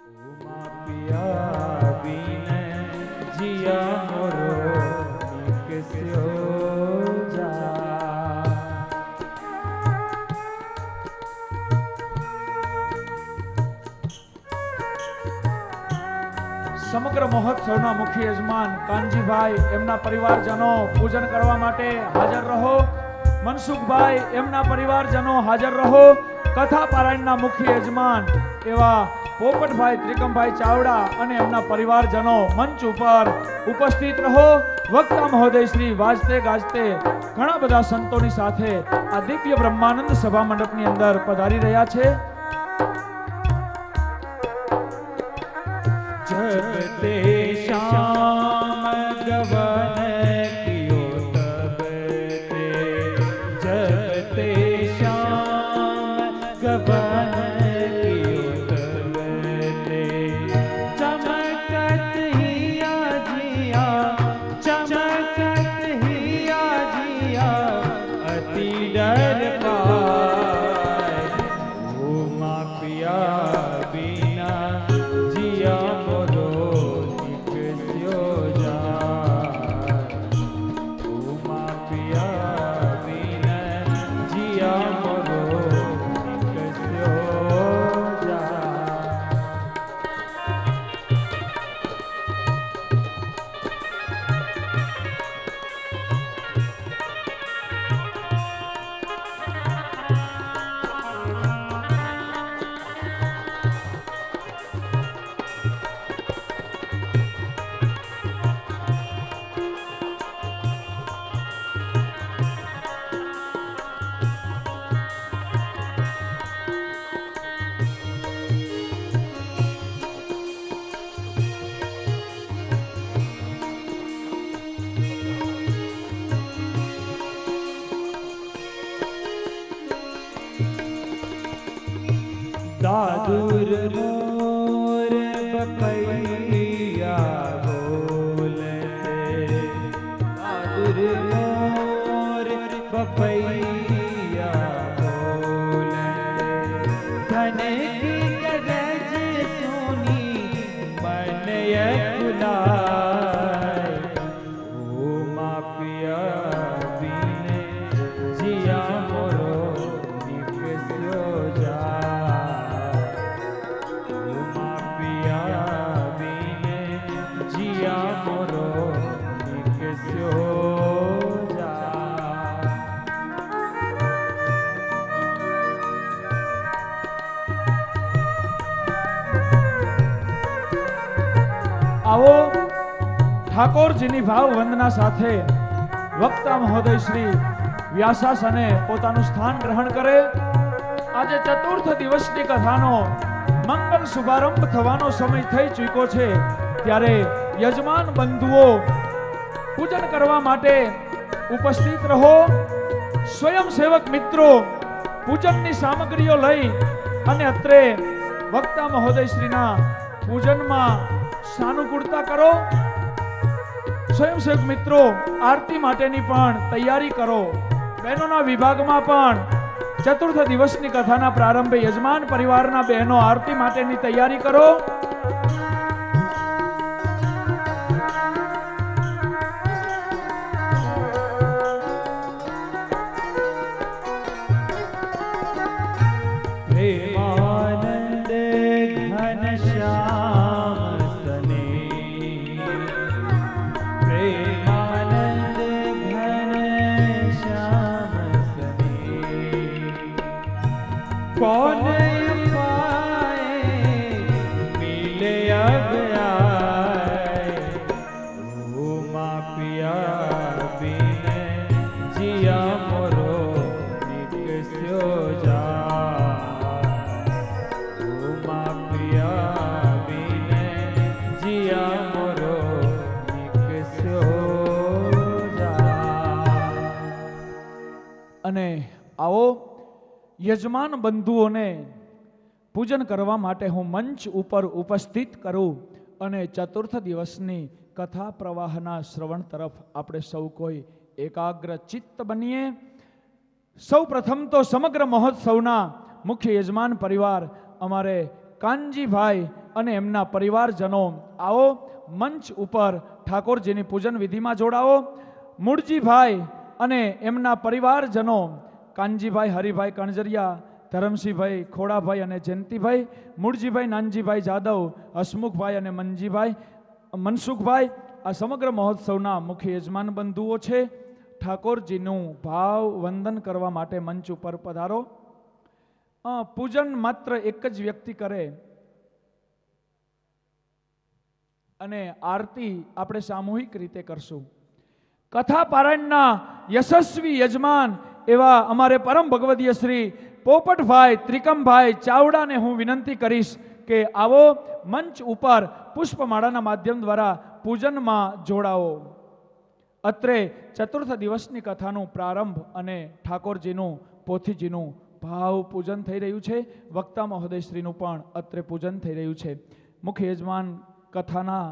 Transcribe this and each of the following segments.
उमा पिया बिन जिया मोरो निकस्यो जा। સમગ્ર મહોત્સવના મુખ્ય યજમાન કાનજીભાઈ એમના પરિવારજનો પૂજન કરવા માટે હાજર રહો. મનસુખભાઈ એમના પરિવારજનો હાજર રહો. કથા પારાયણના મુખ્ય યજમાન એવા પોપટભાઈ ત્રિકમભાઈ ચાવડા અને એમના પરિવારજનો મંચ ઉપર ઉપસ્થિત રહો. વક્તા મહોદય શ્રી વાજતે ગાજતે ઘણા બધા સંતોની સાથે આ દિવ્ય બ્રહ્માનંદ સભા મંડપની અંદર પધારી રહ્યા છે. जब ते श्याम गवन कियो तब ते, जब ते श्याम गवन कियो तब ते, चमकत हिया जिया, चमकत हिया जिया, अति डर पाए। उमा पिया बिना जिया दादुर मोर बपैया बोलते, दादुर मोर बपैया बोलते, धन की गरज सुनी मन यकुलाए। उमा पिया बिन जिया मोरो निकस्यो जा। આવો ઠાકોરજીની ભાવ વંદના સાથે વક્તા મહોદય શ્રી વ્યાસાસને પોતાનું સ્થાન ગ્રહણ કરે. આજે ચતુર્થ દિવસની કથાનો મંગલ શુભારંભ થવાનો સમય થઈ ચૂક્યો છે. ત્યારે યજમાન બંધુઓ પૂજન કરવા માટે ઉપસ્થિત રહો. સ્વયંસેવક મિત્રો પૂજનની સામગ્રીઓ લઈ અને અત્રે વક્તા મહોદય શ્રીના પૂજનમાં સાનુકૂળતા કરો. સ્વયંસેવક મિત્રો આરતી માટેની પણ તૈયારી કરો. બહેનોના વિભાગમાં પણ ચતુર્થ દિવસની કથાના પ્રારંભે યજમાન પરિવારના બહેનો આરતી માટેની તૈયારી કરો. प्रेमानंद घन श्याम सने, प्रेमानंद घन श्याम सने, कौन पाए मिले अब आए। उमा पिया बिन जिया मोरो निकस्यो जा। उमा पिया बिन जिया मोरो निकस्यो जा। અને આવો યજમાન બંધુઓને પૂજન કરવા માટે હું મંચ ઉપર ઉપસ્થિત કરું અને ચતુર્થ દિવસની કથા પ્રવાહના શ્રવણ તરફ આપણે સૌ કોઈ એકાગ્ર ચિત્ત બનીએ. સૌ પ્રથમ તો સમગ્ર મહોત્સવના મુખ્ય યજમાન પરિવાર અમારે કાનજીભાઈ અને એમના પરિવારજનો આવો મંચ ઉપર ઠાકોરજીની પૂજન વિધિમાં જોડાવો. મૂળજીભાઈ અને એમના પરિવારજનો કાનજીભાઈ, હરિભાઈ કણજરિયા, ધરમસિંહભાઈ, ખોડાભાઈ અને જયંતિભાઈ, મૂળજીભાઈ, નાનજીભાઈ જાદવ, હસમુખભાઈ અને મનસુખભાઈ આ સમગ્ર મહોત્સવના મુખ્ય યજમાન બંધુઓ છે. ઠાકોરજીનું ભાવ વંદન કરવા માટે મંચ ઉપર પધારો. પૂજન માત્ર એક જ વ્યક્તિ કરે અને આરતી આપણે સામૂહિક રીતે કરશું. કથા પારાયણના યશસ્વી યજમાન એવા અમારે પરમ ભગવદીય શ્રી પોપટભાઈ ત્રિકમભાઈ ચાવડાને હું વિનંતી કરીશ કે આવો મંચ ઉપર પુષ્પમાળાના માધ્યમ દ્વારા પૂજનમાં જોડાઓ. અત્રે ચતુર્થ દિવસની કથાનું પ્રારંભ અને ઠાકોરજીનું પોથીજીનું ભાવ પૂજન થઈ રહ્યું છે. વક્તા મહોદયશ્રીનું પણ અત્રે પૂજન થઈ રહ્યું છે. મુખ્ય યજમાન કથાના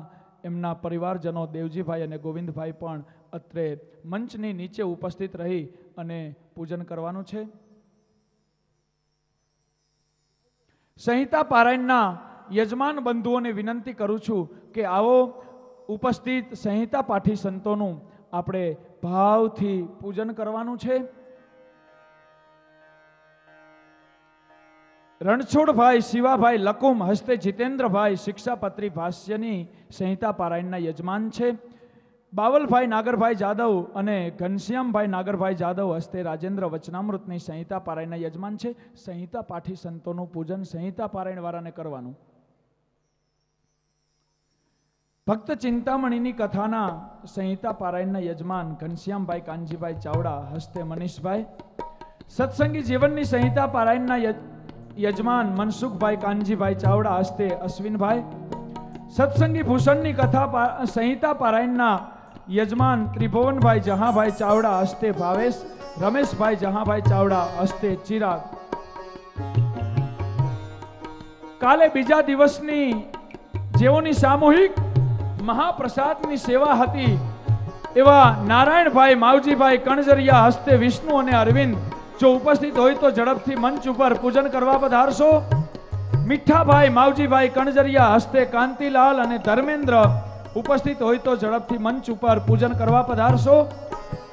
એમના પરિવારજનો દેવજીભાઈ અને ગોવિંદભાઈ પણ અત્રે મંચની નીચે ઉપસ્થિત રહી અને પૂજન કરવાનું છે. સંહિતા પારાયણના યજમાન બંધુઓને વિનંતી કરું છું કે આવો ઉપસ્થિત સંહિતા પાઠી સંતોનું આપણે ભાવથી પૂજન કરવાનું છે. રણછોડભાઈ, શિવાભાઈ લકુમ હસ્તે જીતેન્દ્રભાઈ શિક્ષાપત્રી ભાષ્યની સંહિતા પારાયણના યજમાન છે. બાવલભાઈ નાગરભાઈ જાદવ અને ઘનશ્યામભાઈ નાગરભાઈ જાદવ હસ્તે રાજેન્દ્ર વચનામૃતની સંહિતા પારાયણના યજમાન છે. સંહિતા પાઠી સંતોનું પૂજન સંહિતા પારાયણ વાળાને કરવાનું. ભક્ત ચિંતામણીની કથાના સંહિતા પારાયણના યજમાન ઘનશ્યામભાઈ કાનજીભાઈ ચાવડા હસ્તે મનીષભાઈ. સત્સંગી જીવનની સંહિતા પારાયણના યજમાન મનસુખભાઈ કાનજીભાઈ ચાવડા હસ્તે અશ્વિનભાઈ. સત્સંગી ભૂષણની કથા સંહિતા પારાયણના યજમાન ત્રિભુવનભાઈ જહાભાઈ ચાવડા હસ્તે ભાવેશ. રમેશભાઈ જહાભાઈ ચાવડા હસ્તે ચિરાગ. કાલે બીજા દિવસની જેઓની સામૂહિક મહાપ્રસાદની સેવા હતી એવા નારાયણભાઈ, માવજીભાઈ કણજરિયા હસ્તે વિષ્ણુ અને અરવિંદ જો ઉપસ્થિત હોય તો ઝડપથી મંચ ઉપર પૂજન કરવા પધારશો. મીઠાભાઈ, માવજીભાઈ કણજરિયા હસ્તે કાંતિલાલ અને ધર્મેન્દ્ર ઉપસ્થિત હોય તો ઝડપથી મંચ ઉપર પૂજન કરવા પધારશો.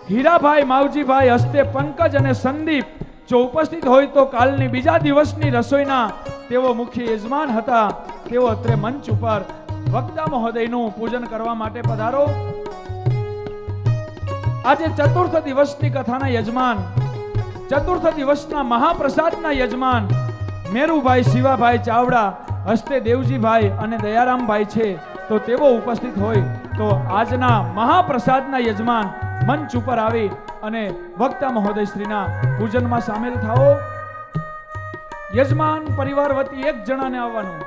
હીરાભાઈ, માવજીભાઈ હસ્તે પંકજ અને સંદીપ જો ઉપસ્થિત હોય તો કાલની બીજા દિવસની રસોઈના તેઓ મુખ્ય યજમાન હતા. તેઓ અત્રે મંચ ઉપર વક્તા મહોદયનું પૂજન કરવા માટે પધારો. આજે ચતુર્થ દિવસની કથાના યજમાન, ચતુર્થ દિવસના મહાપ્રસાદના યજમાન મેરુભાઈ, શિવાભાઈ ચાવડા હસ્તે દેવજીભાઈ અને દયારામભાઈ છે. તો તેઓ ઉપસ્થિત હોય તો આજના મહાપ્રસાદના યજમાન મંચ ઉપર આવી અને વક્તા મહોદયશ્રીના પૂજનમાં સામેલ થાઓ. યજમાન પરિવાર વતી એક જણાને આવવાનું.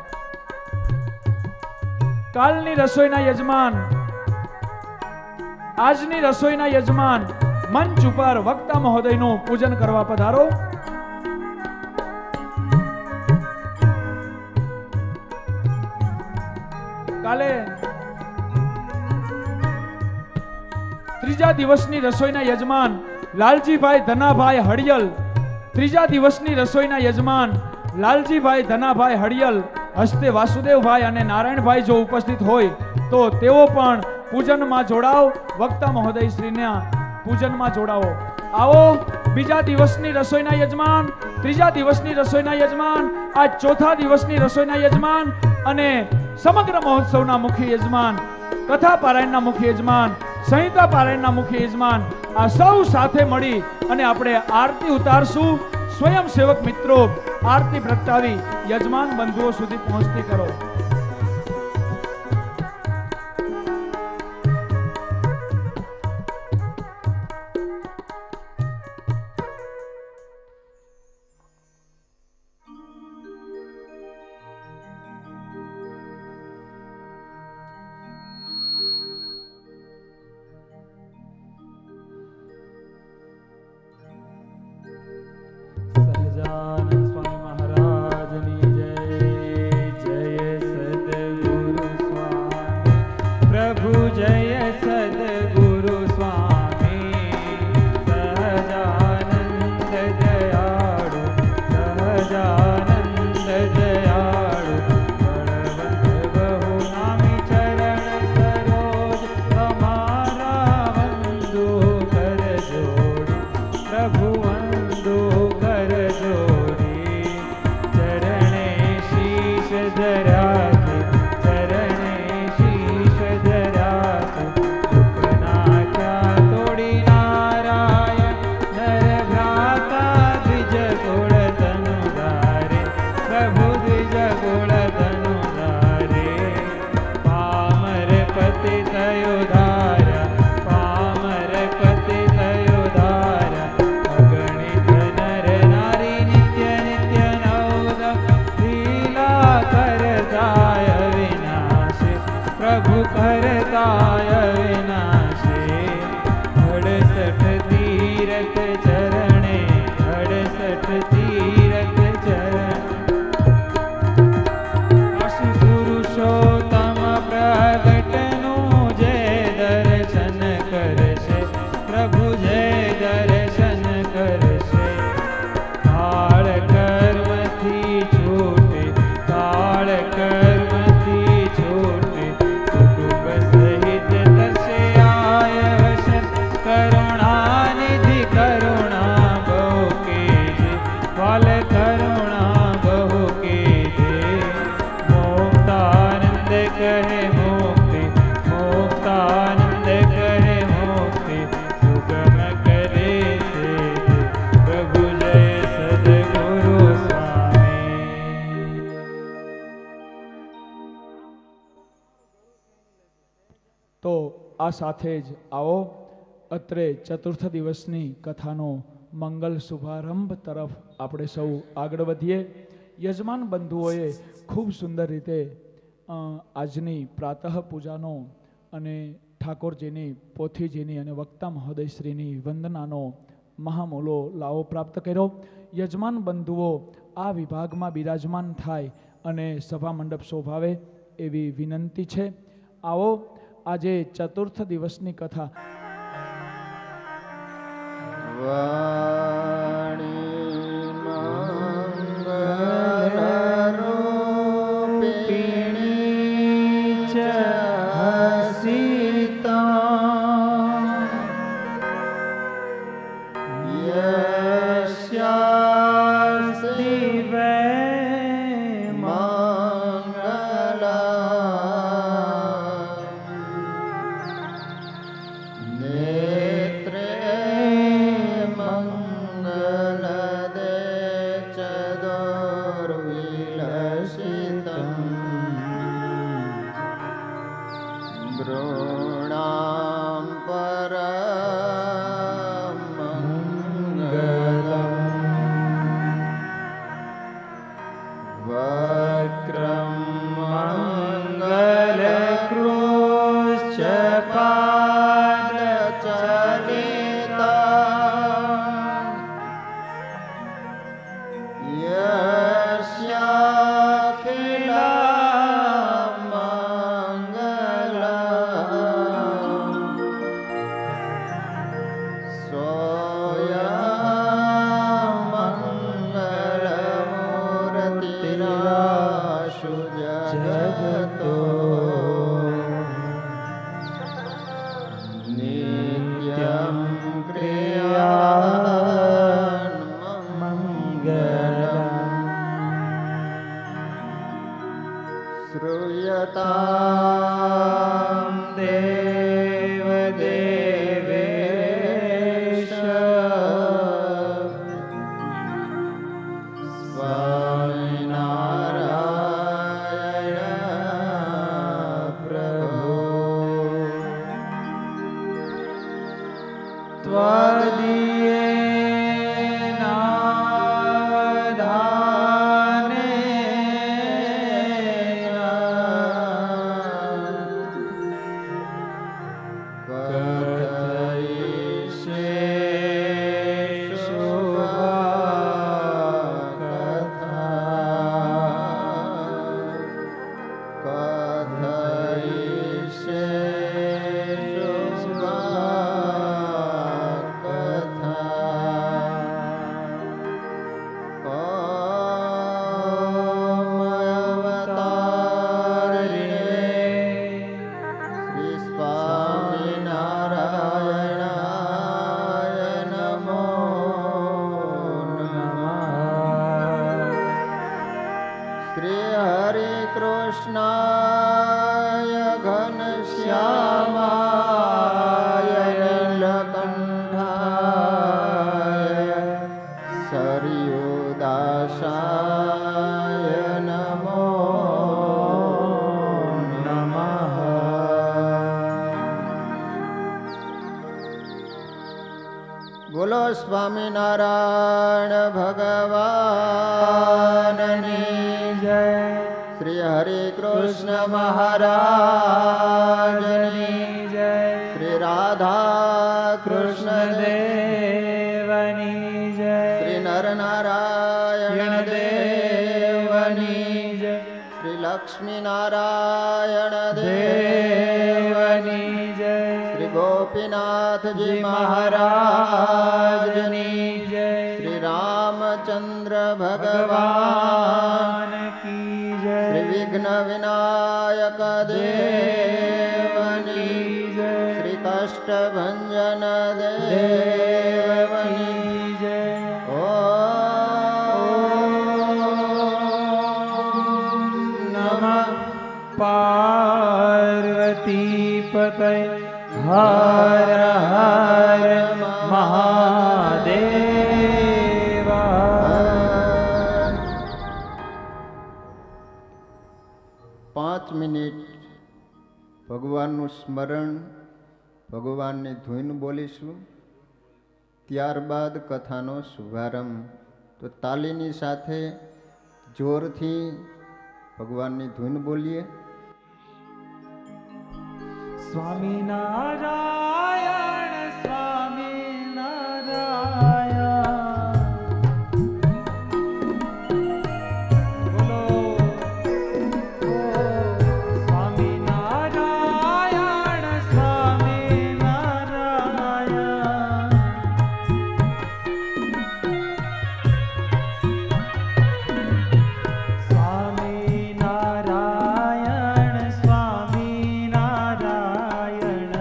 કાલની રસોઈના યજમાન, આજની રસોઈના યજમાન મંચ ઉપર વક્તા મહોદયનું પૂજન કરવા પધારો. કાલે ત્રીજા દિવસની રસોઈના યજમાન લાલજીભાઈ ધનાભાઈ હળિયલ. ત્રીજા દિવસની રસોઈના યજમાન લાલજીભાઈ ધનાભાઈ હળિયલ હસ્તે વાસુદેવભાઈ અને નારાયણભાઈ જો ઉપસ્થિત હોય તો તેઓ પણ પૂજનમાં જોડાવ. વક્તા મહોદયશ્રીના પૂજનમાં જોડાવો. આવો બીજા દિવસની રસોઈના યજમાન, ત્રીજા દિવસની રસોઈના યજમાન, આ ચોથા દિવસની રસોઈના યજમાન અને સમગ્ર મહોત્સવના મુખ્ય યજમાન, કથા પારાયણના મુખ્ય યજમાન, સંહિતા પારાયણના મુખ્ય યજમાન આ સૌ સાથે મળી અને આપણે આરતી ઉતારશું. સ્વયંસેવક મિત્રો આરતી પ્રગટાવી યજમાન બંધુઓ સુધી પહોંચતી કરો. तीरथ चरण पुरुषोत्तम प्रगटनु जय दर्शन करशे प्रभु जय दर्शन करशे काल कर्म थी छूटे काल कर्म थी छूटे कुटुंब सहित तसे आय वशन करुणानिधि करुणा बहु कीजे वाल करुणा बहु कीजे मुक्तानंद कहे मुक्ति मुक्तानंद कहे मुक्ति सुगम करे से प्रभु जय सद्गुरु स्वामी। તો આ સાથે જ આવો અત્રે ચતુર્થ દિવસની કથાનો મંગલ શુભારંભ તરફ આપણે સૌ આગળ વધીએ. યજમાન બંધુઓએ ખૂબ સુંદર રીતે આજની પ્રાતઃ પૂજાનો અને ઠાકોરજીની પોથીજીની અને વક્તા મહોદયશ્રીની વંદનાનો મહામૂલો લાવો પ્રાપ્ત કર્યો. યજમાન બંધુઓ આ વિભાગમાં બિરાજમાન થાય અને સભા મંડપ શોભાવે એવી વિનંતી છે. આવો આજે ચતુર્થ દિવસની કથા બોલો સ્વામિનારાયણ ભગવાનની જય. શ્રી હરે કૃષ્ણ મહારાજની જય. શ્રી રાધા કૃષ્ણ દેવની જય. શ્રી નરનારાયણ લક્ષ્મી નારાયણ દેવની જય. શ્રી ગોપીનાથજી શ્રી મહારાજની મહારાજની જય. શ્રી રામચંદ્ર ભગવાન ભગવાન કી જય. શ્રી વિઘ્ન વિનાયક દેવની જય. શ્રી કષ્ટભંજન દેવની દેવની જય. નમઃ પાર્વતી પતય હર હર મહાદેવા. 5 મિનિટ ભગવાનનું સ્મરણ, ભગવાનની ધૂન બોલીશું. ત્યારબાદ કથાનો શુભારંભ. તો તાલીની સાથે જોરથી ભગવાનની ધૂન બોલીએ. સ્વામિનારાયણ સ્વામિનારાયણ બોલો. સ્વામિનારાયણ સ્વામિનારાયણ. સ્વામિનારાયણ સ્વામિનારાયણ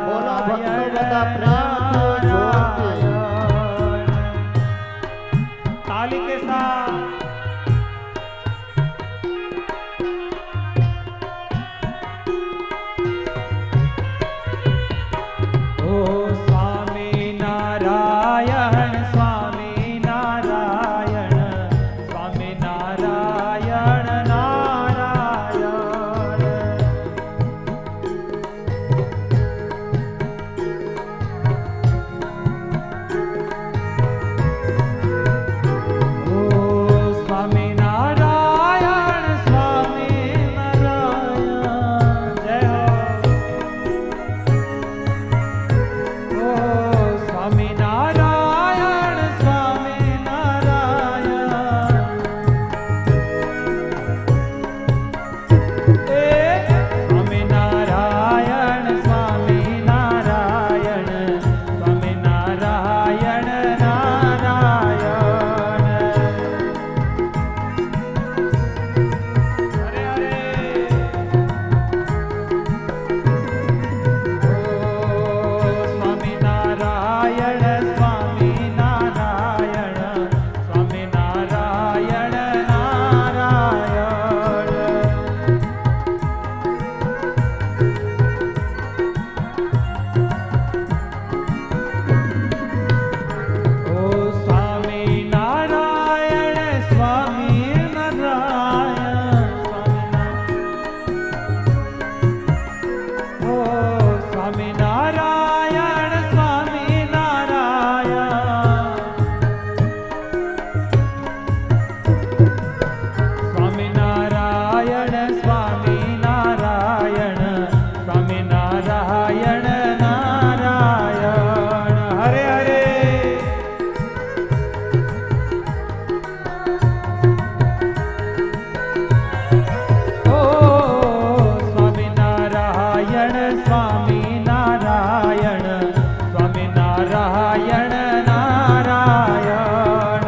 બોલો ભક્તો બધા પ્રેમથી, જોરથી. ताली के साथ ओ स्वामिनारायण स्वामिनारायण स्वामिनारायण नारायण. સ્વામિનારાયણ સ્વામિનારાયણ જય હો. સ્વામિનારાયણ સ્વામિનારાયણ. સ્વામિનારાયણ સ્વામિનારાયણ સ્વામિનારાયણ નારાયણ. હરે હરે. ઓ સ્વામિનારાયણ સ્વામિનારાયણ સ્વામિનારાયણ નારાયણ. ઓ સ્વામિનારાયણ સ્વામિનારાયણ ઓ સ્વામિનારાયણ સ્વામિનારાયણ સ્વામિનારાયણ સ્વામિનારાયણ નારાયણ. હરે હરે. ઓ સ્વામિનારાયણ સ્વામિનારાયણ સ્વામિનારાયણ નારાયણ.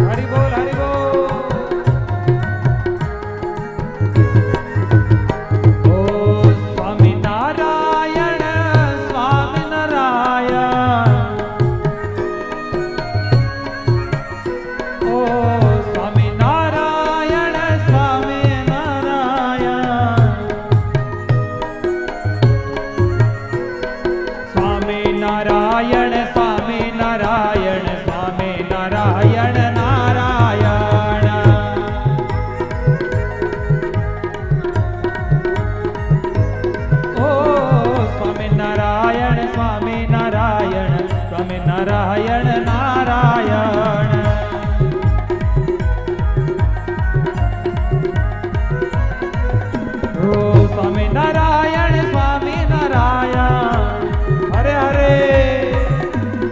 હરિ બોલ હરિ બોલ. ઓ સ્વામિનારાયણ સ્વામિનારાયણ. ઓ સ્વામિનારાયણ સ્વામિનારાયણ. સ્વામિનારાયણ સ્વામિનારાયણ સ્વામિનારાયણ નારાયણ. ઓ સ્વામિનારાયણ સ્વામિનારાયણ સ્વામિનારાયણ નારાયણ. ઓ સ્વામિનારાયણ સ્વામિનારાયણ. હરે હરે.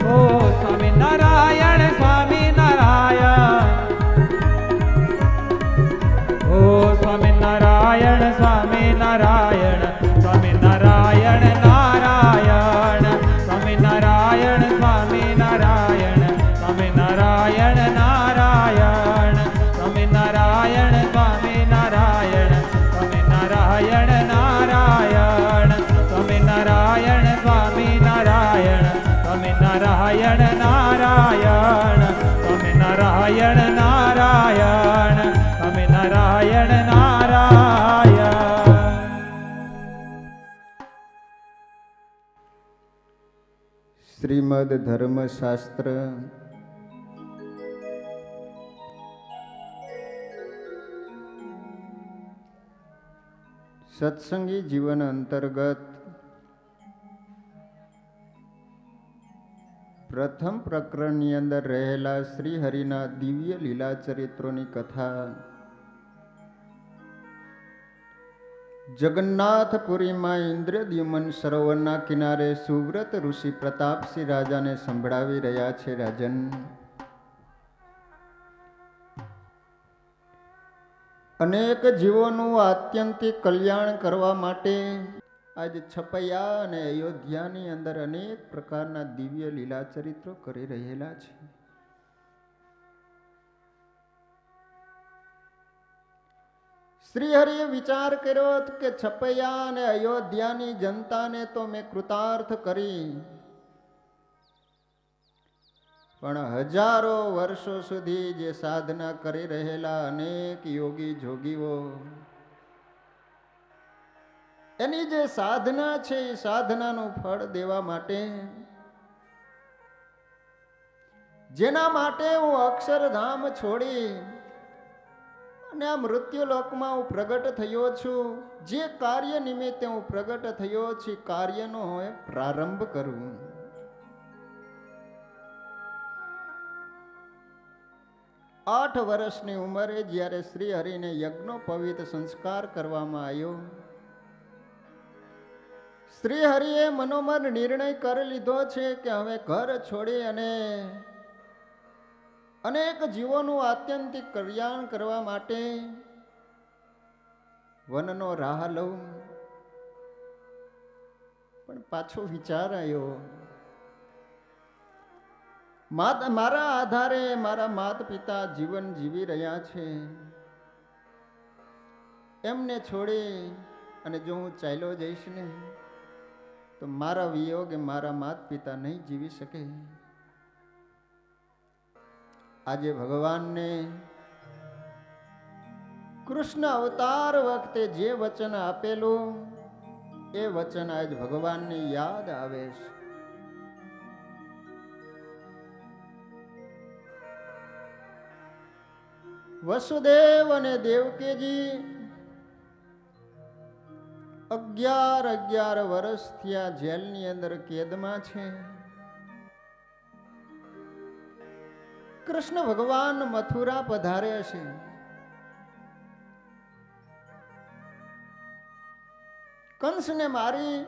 ઓ સ્વામિનારાયણ સ્વામિનારાયણ નારાયણ નારાયણ સ્વામી નારાયણ નારાયણ સ્વામી નારાયણ નારાયણ. શ્રીમદ ધર્મશાસ્ત્ર સત્સંગી જીવન અંતર્ગત પ્રથમ પ્રકરણની અંદર રહેલા શ્રી હરિના દિવ્ય લીલા ચરિત્રોની કથા જગન્નાથપુરીમાં ઇન્દ્રદ્યુમન સરોવરના કિનારે સુવ્રત ઋષિ પ્રતાપસિંહ રાજાને સંભળાવી રહ્યા છે. રાજન, અનેક જીવોનું આત્યંતિક કલ્યાણ કરવા માટે આજ છપૈયા અને અયોધ્યાની અંદર અનેક પ્રકારના દિવ્ય લીલા ચરિત્રો કરી રહેલા છે. શ્રી હરિએ વિચાર કર્યો કે છપૈયા અને અયોધ્યાની જનતાને તો મેં કૃતાર્થ કરી, પણ હજારો વર્ષો સુધી જે સાધના કરી રહેલા અનેક યોગી જોગીઓ, એની જે સાધના છે એ સાધનાનું ફળ દેવા માટે, જેના માટે હું અક્ષરધામ છોડી અને આ મૃત્યુલોકમાં હું પ્રગટ થયો છું, જે કાર્ય નિમિત્તે હું પ્રગટ થયો છું, કાર્યનો હું પ્રારંભ કરું. આઠ વર્ષની ઉંમરે જ્યારે શ્રી હરિને યજ્ઞોપવિત સંસ્કાર કરવામાં આવ્યો, શ્રી હરિએ મનોમન નિર્ણય કરી લીધો છે કે હવે ઘર છોડી અને અનેક જીવોનું આત્યંતિક કલ્યાણ કરવા માટે વનનો રાહ લઉં. પણ પાછો વિચાર આવ્યો, મારા આધારે મારા માતા પિતા જીવન જીવી રહ્યા છે, એમને છોડી અને જો હું ચાલ્યો જઈશ ને તો મારા વિયોગે મારા માતા પિતા નહીં જીવી શકે. આજે ભગવાનને કૃષ્ણ અવતાર વખતે જે વચન આપેલું એ વચન આજ ભગવાનને યાદ આવે છે. વસુદેવ અને દેવકીજી 11 વર્ષથી આ જેલની અંદર કેદમાં છે. કૃષ્ણ ભગવાન મથુરા પધારે છે. કંસને મારી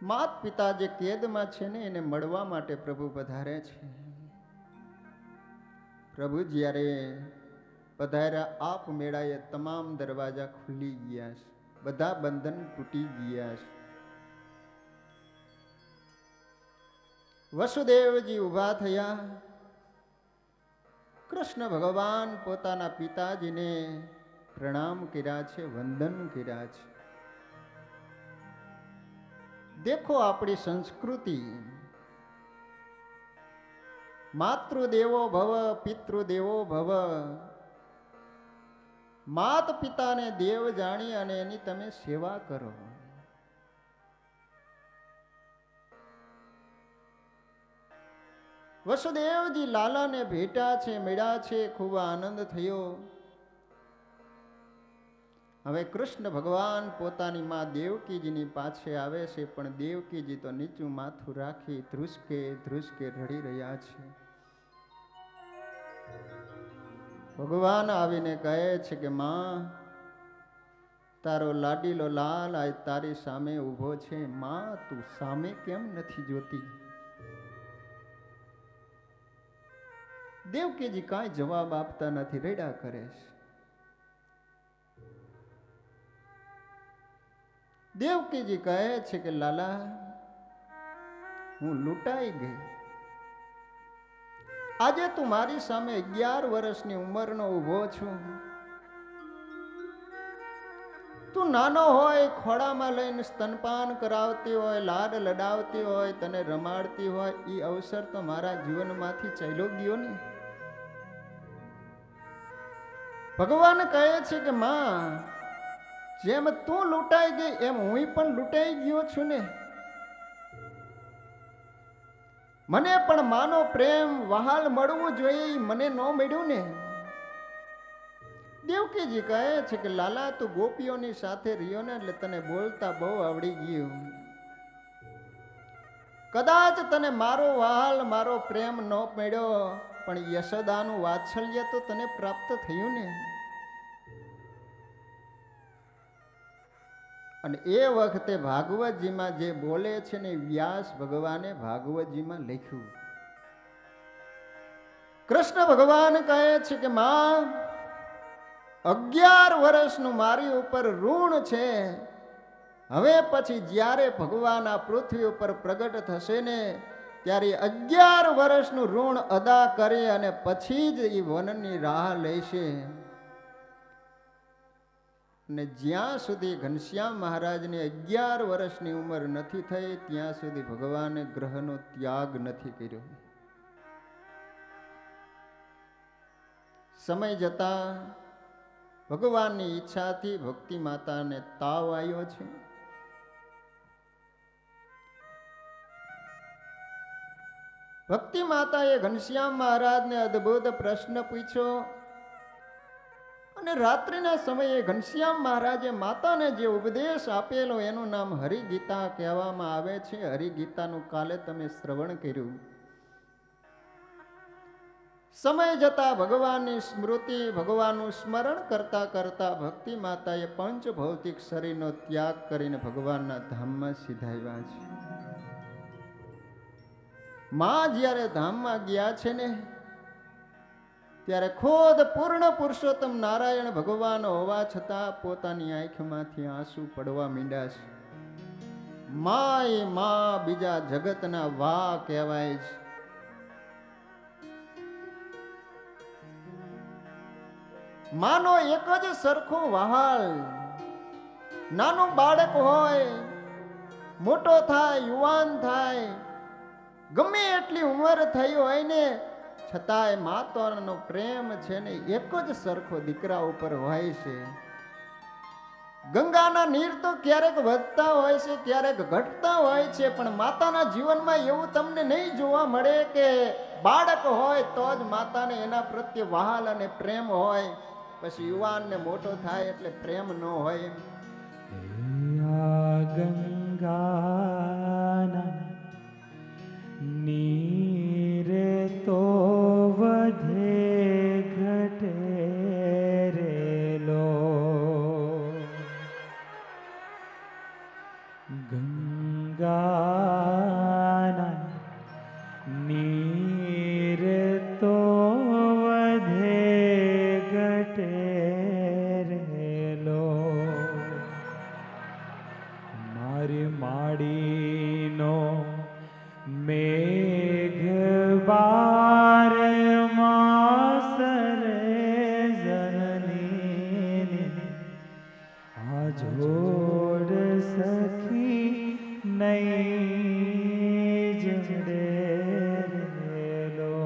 માત પિતા જે કેદમાં છે ને એને મળવા માટે પ્રભુ પધારે છે. પ્રભુ જ્યારે પધાર્યા આપ મેળાએ તમામ દરવાજા ખુલી ગયા છે, બધા બંધન તૂટી ગયા છે. વસુદેવજી ઊભા થયા. કૃષ્ણ ભગવાન પોતાના પિતાજીને પ્રણામ કર્યા છે, વંદન કર્યા છે. દેખો આપણી સંસ્કૃતિ, માતૃદેવો ભવ પિતૃદેવો ભવ. માત પિતાને દેવ જાણી અને એની તમે સેવા કરો. વસુદેવજી લાલાને ભેટા છે, મળ્યા છે, ખૂબ આનંદ થયો. હવે કૃષ્ણ ભગવાન પોતાની માં દેવકીજીની પાસે આવે છે, પણ દેવકીજી તો નીચું માથું રાખી ધ્રુસકે ધ્રુસકે રડી રહ્યા છે. ભગવાન આવીને કહે છે કે માં, તારો લાડીલો લાલ આજ તારી સામે ઊભો છે, માં તું સામે કેમ નથી જોતી? દેવકીજી કાંઈ જવાબ આપતા નથી, રડ્યા કરે છે. દેવકીજી કહે છે કે લાલા, હું લૂંટાઈ ગઈ. આજે તું મારી સામે 11 વર્ષની ઉંમરનો ઊભો છું, તું નાનો હોય ખોળામાં લઈને સ્તનપાન કરાવતી હોય, લાડ લડાવતી હોય, તને રમાડતી હોય, એ અવસર તો મારા જીવનમાંથી ચાલ્યો ગયો ને. ભગવાન કહે છે કે માં, જેમ તું લૂંટાઈ ગઈ એમ હું પણ લૂંટાઈ ગયો છું ને. મને પણ માનો પ્રેમ વહાલ મળવું જોઈએ, મને ન મળ્યું ને. દેવકીજી કહે છે કે લાલા તું ગોપીઓની સાથે રહ્યો ને એટલે તને બોલતા બહુ આવડી ગયું. કદાચ તને મારો વહાલ મારો પ્રેમ ન મળ્યો, પણ યશોદાનું વાત્સલ્ય તો તને પ્રાપ્ત થયું ને. અને એ વખતે ભાગવતજીમાં જે બોલે છે ને વ્યાસ ભગવાને ભાગવતજીમાં લખ્યું. કૃષ્ણ ભગવાન કહે છે કે માં, 11 વર્ષનું મારી ઉપર ઋણ છે. હવે પછી જ્યારે ભગવાન આ પૃથ્વી ઉપર પ્રગટ થશે ને ત્યારે 11 વર્ષનું ઋણ અદા કરી અને પછી જ એ વનની રાહ લેશે. અને જ્યાં સુધી ઘનશ્યામ મહારાજની 11 વર્ષની ઉંમર નથી થઈ ત્યાં સુધી ભગવાને ગ્રહનો ત્યાગ નથી કર્યો. સમય જતા ભગવાનની ઈચ્છાથી ભક્તિ માતાને તાવ આવ્યો છે. ભક્તિ માતાએ ઘનશ્યામ મહારાજને અદ્ભુત પ્રશ્ન પૂછ્યો અને રાત્રિના સમયે ઘનશ્યામ મહારાજે માતાને જે ઉપદેશ આપેલો એનું નામ હરિગીતા કહેવામાં આવે છે. હરિગીતાનું કાલે તમે શ્રવણ કર્યું. સમય જતા ભગવાનની સ્મૃતિ ભગવાનનું સ્મરણ કરતા કરતા ભક્તિ માતાએ પંચ ભૌતિક શરીરનો ત્યાગ કરીને ભગવાનના ધામમાં સીધાવ્યા છે. માં જ્યારે ધામમાં ગયા છે ને ત્યારે ખુદ પૂર્ણ પુરુષોત્તમ નારાયણ ભગવાન હોવા છતાં પોતાની આંખમાંથી આંસુ પડવા માંડ્યા છે. માય માં બીજા જગતના વા કહેવાય છે. માનો એક જ સરખો વહાલ. નાનું બાળક હોય, મોટો થાય, યુવાન થાય, ગમે એટલી ઉંમર થઈ હોય ને છતાંય માતાનો પ્રેમ છે ને એક જ સરખો દીકરા ઉપર હોય છે. ગંગાના નીર તો ક્યારેક વધતા હોય છે, ક્યારેક ઘટતા હોય છે, પણ માતાના જીવનમાં એવું તમને નહીં જોવા મળે કે બાળક હોય તો જ માતાને એના પ્રત્યે વહાલ અને પ્રેમ હોય, પછી યુવાન ને મોટો થાય એટલે પ્રેમ ન હોય. ગંગાના નીર તો વધે ઘટે રેલો. ગંગાના નીર તો વધે ઘટે રેલો. મારી માડીનો મેઘબાર માસરે જનની આ જોડ સખી નહીં જડેલો.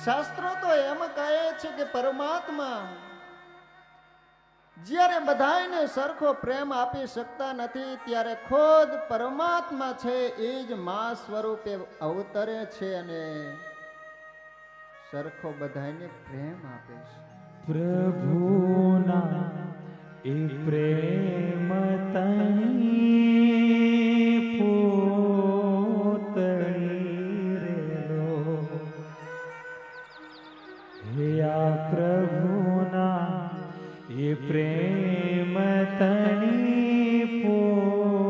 શાસ્ત્રો તો એમ કહે છે કે પરમાત્મા જ્યારે બધાને સરખો પ્રેમ આપી શકતા નથી ત્યારે ખુદ પરમાત્મા છે એ જ મા સ્વરૂપે અવતરે છે અને સરખો બધાને પ્રેમ આપે છે. પ્રભુના એ પ્રેમ તણી પૂતળી રેલો. હે આ પ્રભુના એ પ્રેમ તણી પૂતળી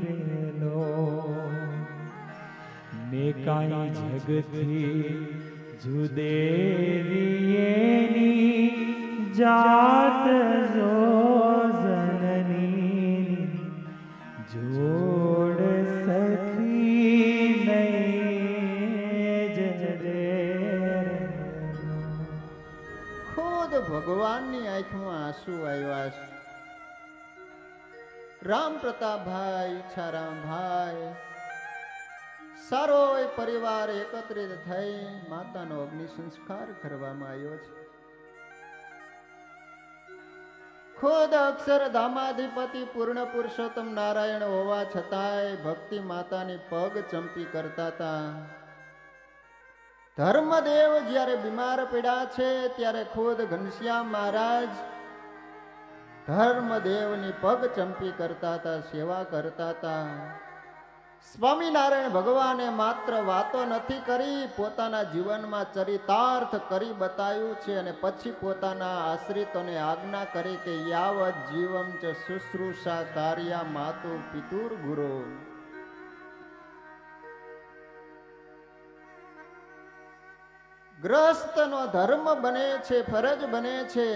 રેલો. ને કાંઈ જગતથી જુદેરીએની જાત જો જનની જોડ સખી નહીં જડે. ખુદ ભગવાનની આંખમાં આંસુ આવ્યા છે. રામ પ્રતાપભાઈ, ઈચ્છારામભાઈ સારો એ પરિવાર એકત્રિત થઈ માતાનો અગ્નિ સંસ્કાર કરવામાં આવ્યો છે. ખુદ અક્ષરધામાધિપતિ પૂર્ણ પુરુષોત્તમ નારાયણ હોવા છતાંય ભક્તિ માતાની પગ ચંપી કરતા હતા. ધર્મદેવ જ્યારે બીમાર પડ્યા છે ત્યારે ખુદ ઘનશ્યામ મહારાજ ધર્મદેવની પગ ચંપી કરતા હતા, સેવા કરતા હતા. સ્વામિનારાયણ ભગવાને માત્ર વાતો નથી કરી, પોતાના જીવનમાં ચરિતાર્થ કરી બતાવ્યું છે અને પછી પોતાના આશ્રિતોને આજ્ઞા કરી કે યાવત જીવમ ચ શુશ્રૂષા કાર્યા માતુ પિતુર ગુરુ. ગ્રસ્તનો ધર્મ બને છે, ફરજ બને છે.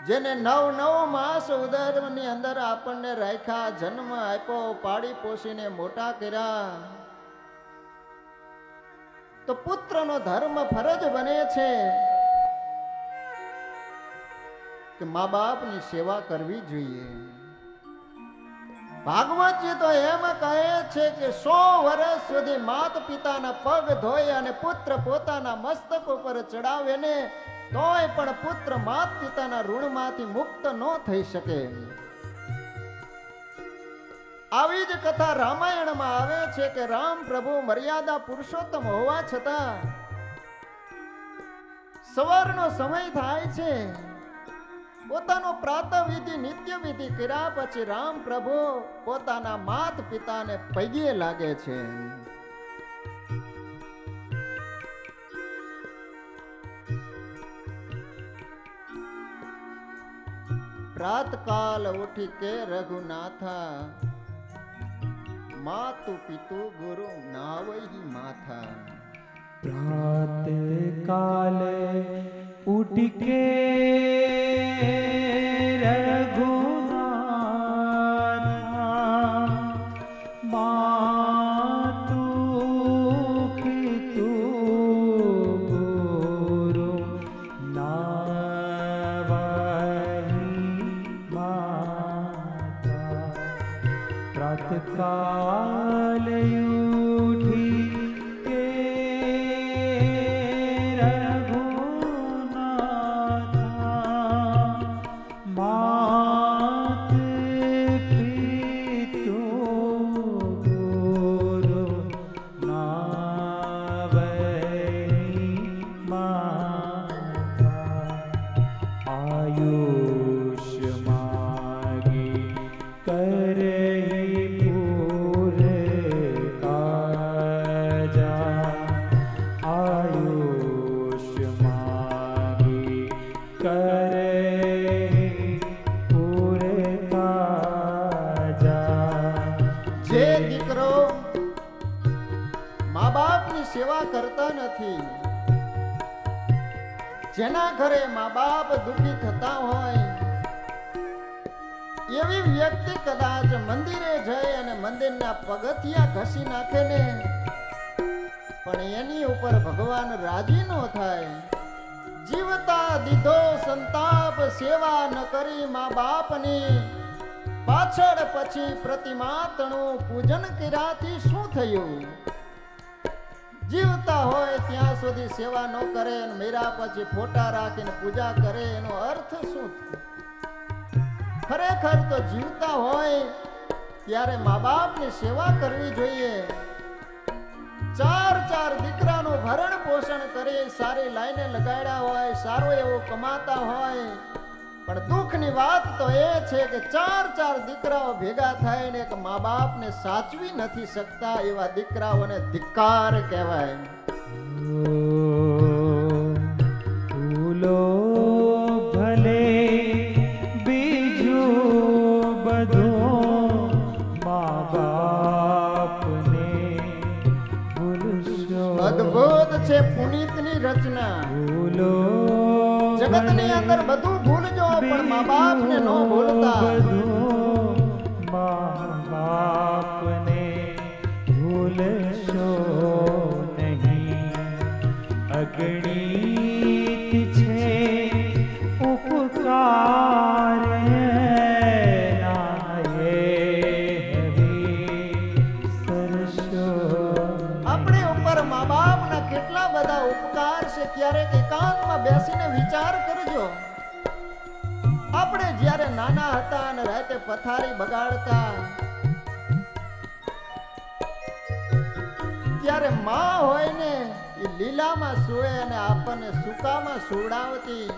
જેને 9 માસ ઉદરની અંદર આપણને રાખ્યા, જન્મ આપ્યો, પાડી પોષીને મોટા કર્યા, તો પુત્રનો ધર્મ ફરજ બને છે કે મા બાપની સેવા કરવી જોઈએ. ભાગવતજી તો એમ કહે છે કે 100 વર્ષ સુધી માત પિતાના પગ ધોઈ અને પુત્ર પોતાના મસ્તક ઉપર ચડાવે ને તોય પણ પુત્ર માત પિતાના ઋણમાંથી મુક્ત ન થઈ શકે. આવી જ કથા રામાયણમાં આવે છે કે રામ પ્રભુ મર્યાદા પુરુષોત્તમ હોવા છતાં સવારનો સમય થાય છે, પોતાનો પ્રાતઃ વિધિ નિત્ય વિધિ કર્યા પછી રામ પ્રભુ પોતાના માત પિતાને પગે લાગે છે. પ્રાતકાલ ઉઠી કે રઘુનાથા, માતુ પિતુ ગુરુ નાવહી માથા. प्रात काले उठ के रघुनाथ, मातु पितु गुरु नावही माता. प्रात काले उठी સેવા કરતા નથી, જેના ઘરે મા બાપ દુઃખી થતા હોય એવી વ્યક્તિ કદાચ મંદિરે જઈ અને મંદિરના પગથિયા ઘસી નાખે ને પણ એની ઉપર ભગવાન રાજી ન થાય. જીવતા દીધો સંતાપ, સેવા ન કરી મા બાપની, પાછળ પછી પ્રતિમાતનું પૂજન કર્યાથી શું થયું? જીવતા હોય ત્યાં સુધી સેવા ન કરે અને મેરા પછી ફોટા રાખીને પૂજા કરે, એનો અર્થ શું? ખરેખર તો જીવતા હોય ત્યારે મા બાપની સેવા કરવી જોઈએ. 4 દીકરાનું ભરણ પોષણ કરી સારી લાઈને લગાડ્યા હોય, સારો એવો કમાતા હોય, પણ દુઃખની વાત તો એ છે કે 4 દીકરાઓ ભેગા થઈને એક મા બાપને સાચવી નથી શકતા. એવા દીકરાઓને ધિક્કાર કહેવાય. ભૂલો ભલે બીજું બધું, મા બાપને ભૂલશો. અદ્ભુત છે પુનિતની રચના. ભૂલો જગતની અંદર બધું ભૂલજો પણ મા બાપને ન ભૂલતા. મા બાપને ભૂલશો નહીં. અગણિત છે આત્મામાં બેસીને વિચાર કરજો. આપણે જ્યારે નાના હતા અને રાતે પથારી બગાડતા, ત્યારે માં હોય ને એ લીલામાં સૂવે અને આપણને સૂકામાં સુવડાવતી.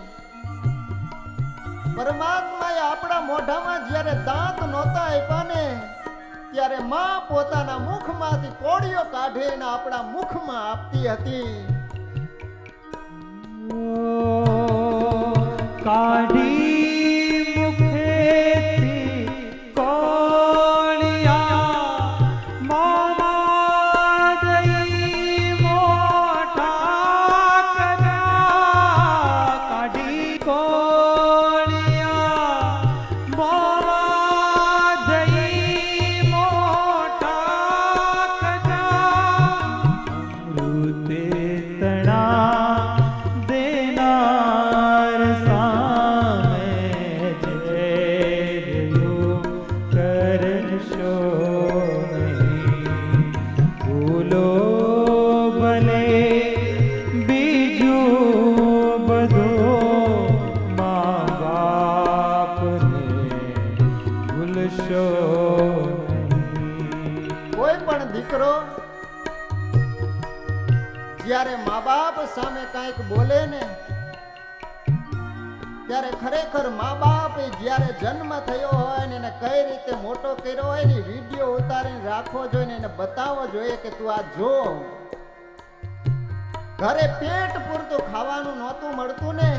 પરમાત્માએ આપણા મોઢામાં જ્યારે દાંત નહોતા આપ્યા ને, ત્યારે માં પોતાના મુખમાંથી કોળીઓ કાઢીને આપણા મુખમાં આપતી હતી. કાઢી મુખેથી કોળિયા મોમાં દઈ મોટા કર્યા. કાઢી કોળિયા મોમાં દઈ મોટા કર્યા. અમૃતે તણા દેનાર સામે જયનું કરશો નહીં. ભૂલો ભલે બીજું બધું મા બાપને ભૂલશો નહીં. કોઈ પણ દીકરો જ્યારે મા બાપ સામે કંઈક બોલે ને, ત્યારે ખરેખર મા બાપ જ્યારે જન્મ થયો હોય ને એને કઈ રીતે મોટો કર્યો હોય ને વિડીયો ઉતારીને રાખવો જોઈએ ને એને બતાવવો જોઈએ કે તું આ જો. ઘરે પેટ પૂરતું ખાવાનું નહોતું મળતું ને,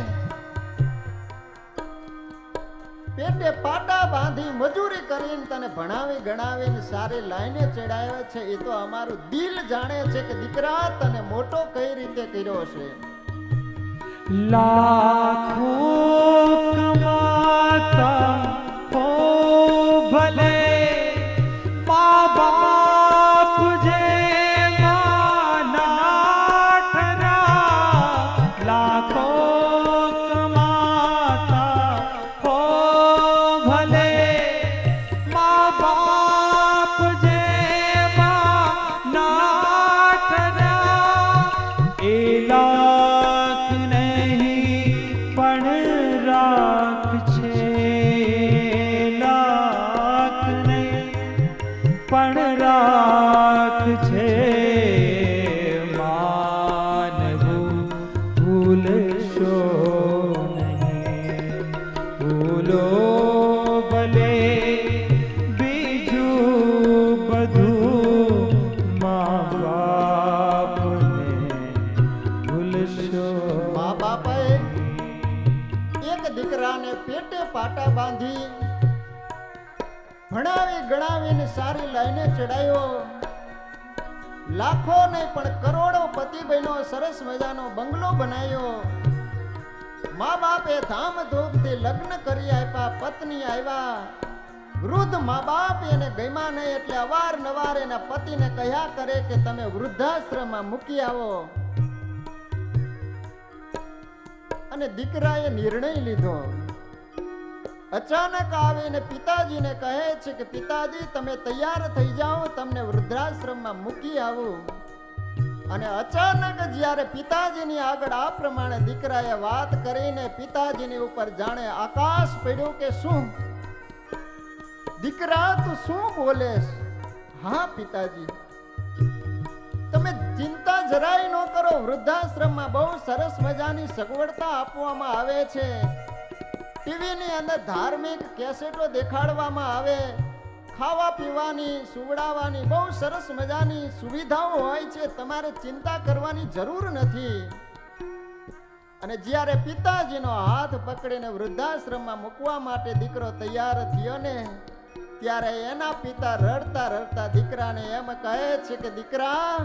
પેટે પાટા બાંધી મજૂરી કરીને તને ભણાવી ગણાવીને સારી લાઈને ચડાવે છે. એ તો અમારું દિલ જાણે છે કે દીકરા તને મોટો કઈ રીતે કર્યો છે. લાખો કમાતા હો ભલે મા બાપ જેવા ના ઠરા. લાખો કમાતા હો ભલે મા બાપ જેવા ના ઠરા. એ લાખ નહીં પણ રાખ છે. લાખ નહીં પણ રાખ છે. માનવું ભૂલશો નહીં. ભૂલો ભલે બીજું બધું મા બાપને ભૂલશો. મા બાપે એક દીકરાને પેટે પાટા બાંધી ભણાવી ગણાવીને સારી લાઈને ચડાયો. લાખો નહીં પણ કરોડો પતિ બહેનો સરસ મજાનો બંગલો બનાવ્યો. મા બાપે ધામધૂમથી લગ્ન કરી આપ્યા. પત્ની આવ્યા. વૃદ્ધ મા બાપ એને ગમ્યા નહીં એટલે અવારનવાર એના પતિને કહ્યા કરે કે તમે વૃદ્ધાશ્રમમાં મૂકી આવો. અને દીકરાએ નિર્ણય લીધો. અચાનક આવીને પિતાજીને કહે છે કે પિતાજી તમે તૈયાર થઈ જાઓ, તમને વૃદ્ધાશ્રમમાં મૂકી આવું. અને અચાનક જ્યારે પિતાજીની આગળ આ પ્રમાણે દીકરાએ વાત કરીને પિતાજીની ઉપર જાણે આકાશ પડ્યું કે શું દીકરા તું શું બોલેસ? હા પિતાજી, તમે ચિંતા જરાય ન કરો. વૃદ્ધાશ્રમમાં બહુ સરસ મજાની સગવડતા આપવામાં આવે છે. ટીવીની અંદર ધાર્મિક કેસેટો દેખાડવામાં આવે. ખાવા પીવાની સુવડાવવાની બહુ સરસ મજાની સુવિધાઓ હોય છે. તમારે ચિંતા કરવાની જરૂર નથી. અને જ્યારે પિતાજીનો હાથ પકડીને વૃદ્ધાશ્રમમાં મૂકવા માટે દીકરો તૈયાર થયો ને, ત્યારે એના પિતા રડતા રડતા દીકરાને એમ કહે છે કે દીકરા,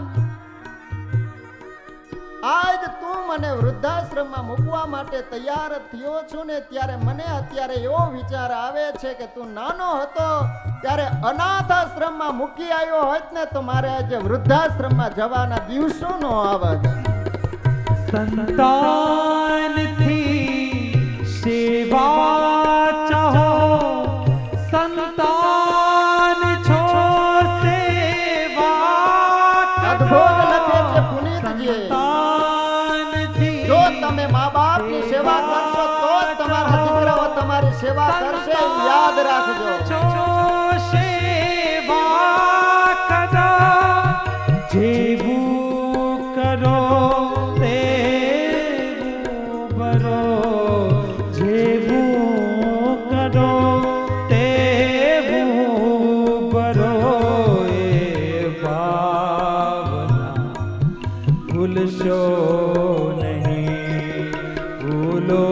આજ તું મને વૃદ્ધાશ્રમમાં મૂકવા માટે તૈયાર થયો છું ને, ત્યારે મને અત્યારે એવો વિચાર આવે છે કે તું નાનો હતો ત્યારે અનાથ આશ્રમમાં મૂકી આવ્યો હોત ને તો મારે આજે વૃદ્ધાશ્રમમાં જવાના દિવસો નો આવત. સંતાનથી સેવા ચાહો, સંતાન છો સેવા કરો. અદ્ભુત લખે છે પુનીતજી. જો તમે મા બાપ સેવા કરશે યાદ રાખજો છો સેવા કરો જેવું કરો તેવું ભરો જેવું કરો તેવું ભરો એ ભાવના ભૂલશો નહીં ભૂલો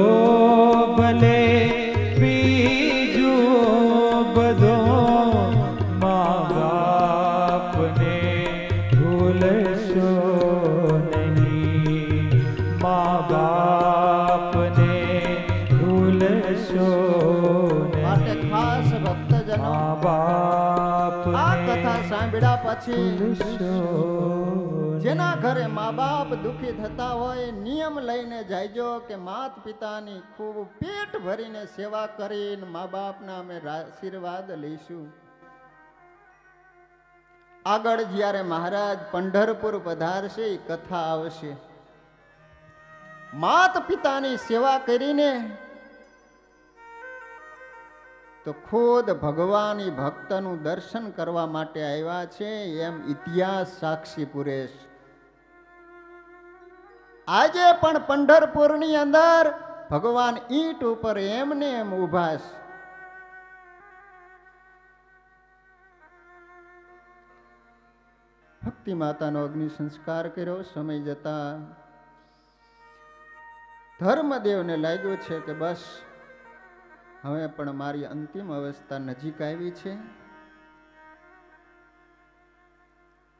ભલે બીજું બધો મા બાપને ભૂલશો નહીં મા બાપને ભૂલશો માટે નહીં ખાસ ભક્તજનો મા આ બાપને કથા સાંભળ્યા પછી ભૂલશો જેના ઘરે મા બાપ દુખી થતા હોય નિયમ લઈને જાયજો કે માત પિતાની ખૂબ પેટ ભરીને સેવા કરીને મા બાપના અમે આશીર્વાદ લઈશું. આગળ જ્યારે મહારાજ પંઢરપુર પધારશે એ કથા આવશે. માત પિતાની સેવા કરીને તો ખુદ ભગવાન ઈ ભક્તનું દર્શન કરવા માટે આવ્યા છે એમ ઇતિહાસ સાક્ષી પૂરે છે. આજે પણ પંઢરપુરની અંદર ભગવાન ઈંટ ઉપર એમને એમ ઊભા છે. ભક્તિ માતાનો અગ્નિ સંસ્કાર કર્યો. સમય જતા ધર્મદેવને લાગ્યું છે કે બસ હવે પણ મારી અંતિમ અવસ્થા નજીક આવી છે.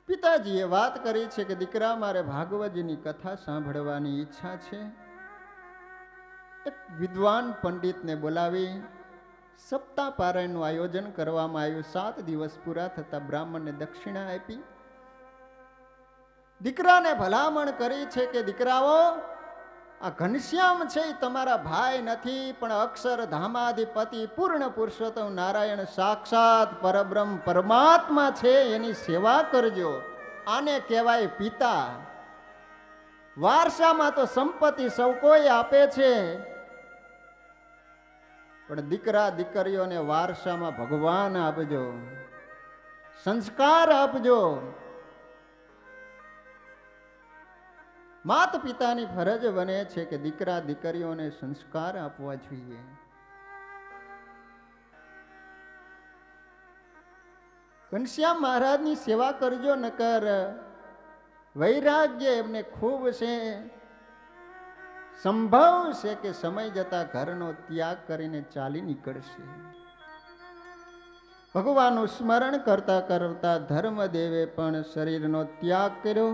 પિતાજીએ વાત કરી છે કે દીકરા મારે ભાગવતજીની કથા સાંભળવાની ઈચ્છા છે. એક વિદ્વાન પંડિતને બોલાવી સપ્તાહ પારાયણનું આયોજન કરવામાં આવ્યું. 7 દિવસ પૂરા થતા બ્રાહ્મણને દક્ષિણા આપી. દીકરાને ભલામણ કરી છે કે દીકરાઓ આ ઘનશ્યામ છે એ તમારા ભાઈ નથી પણ અક્ષરધામાધિપતિ પૂર્ણ પુરુષોત્તમ નારાયણ સાક્ષાત પરબ્રહ્મ પરમાત્મા છે એની સેવા કરજો. આને કહેવાય પિતા. વારસામાં તો સંપત્તિ સૌ કોઈ આપે છે પણ દીકરા દીકરીઓને વારસામાં ભગવાન આપજો, સંસ્કાર આપજો. માત પિતાની ફરજ બને છે કે દીકરા દીકરીઓને સંસ્કાર આપવા જોઈએ. ઘનશ્યામ મહારાજની સેવા કરજો નકર વૈરાગ્ય એમને ખૂબ છે. સંભવ છે કે સમય જતા ઘરનો ત્યાગ કરીને ચાલી નીકળશે. ભગવાનનું સ્મરણ કરતા કરતા ધર્મદેવે પણ શરીરનો ત્યાગ કર્યો.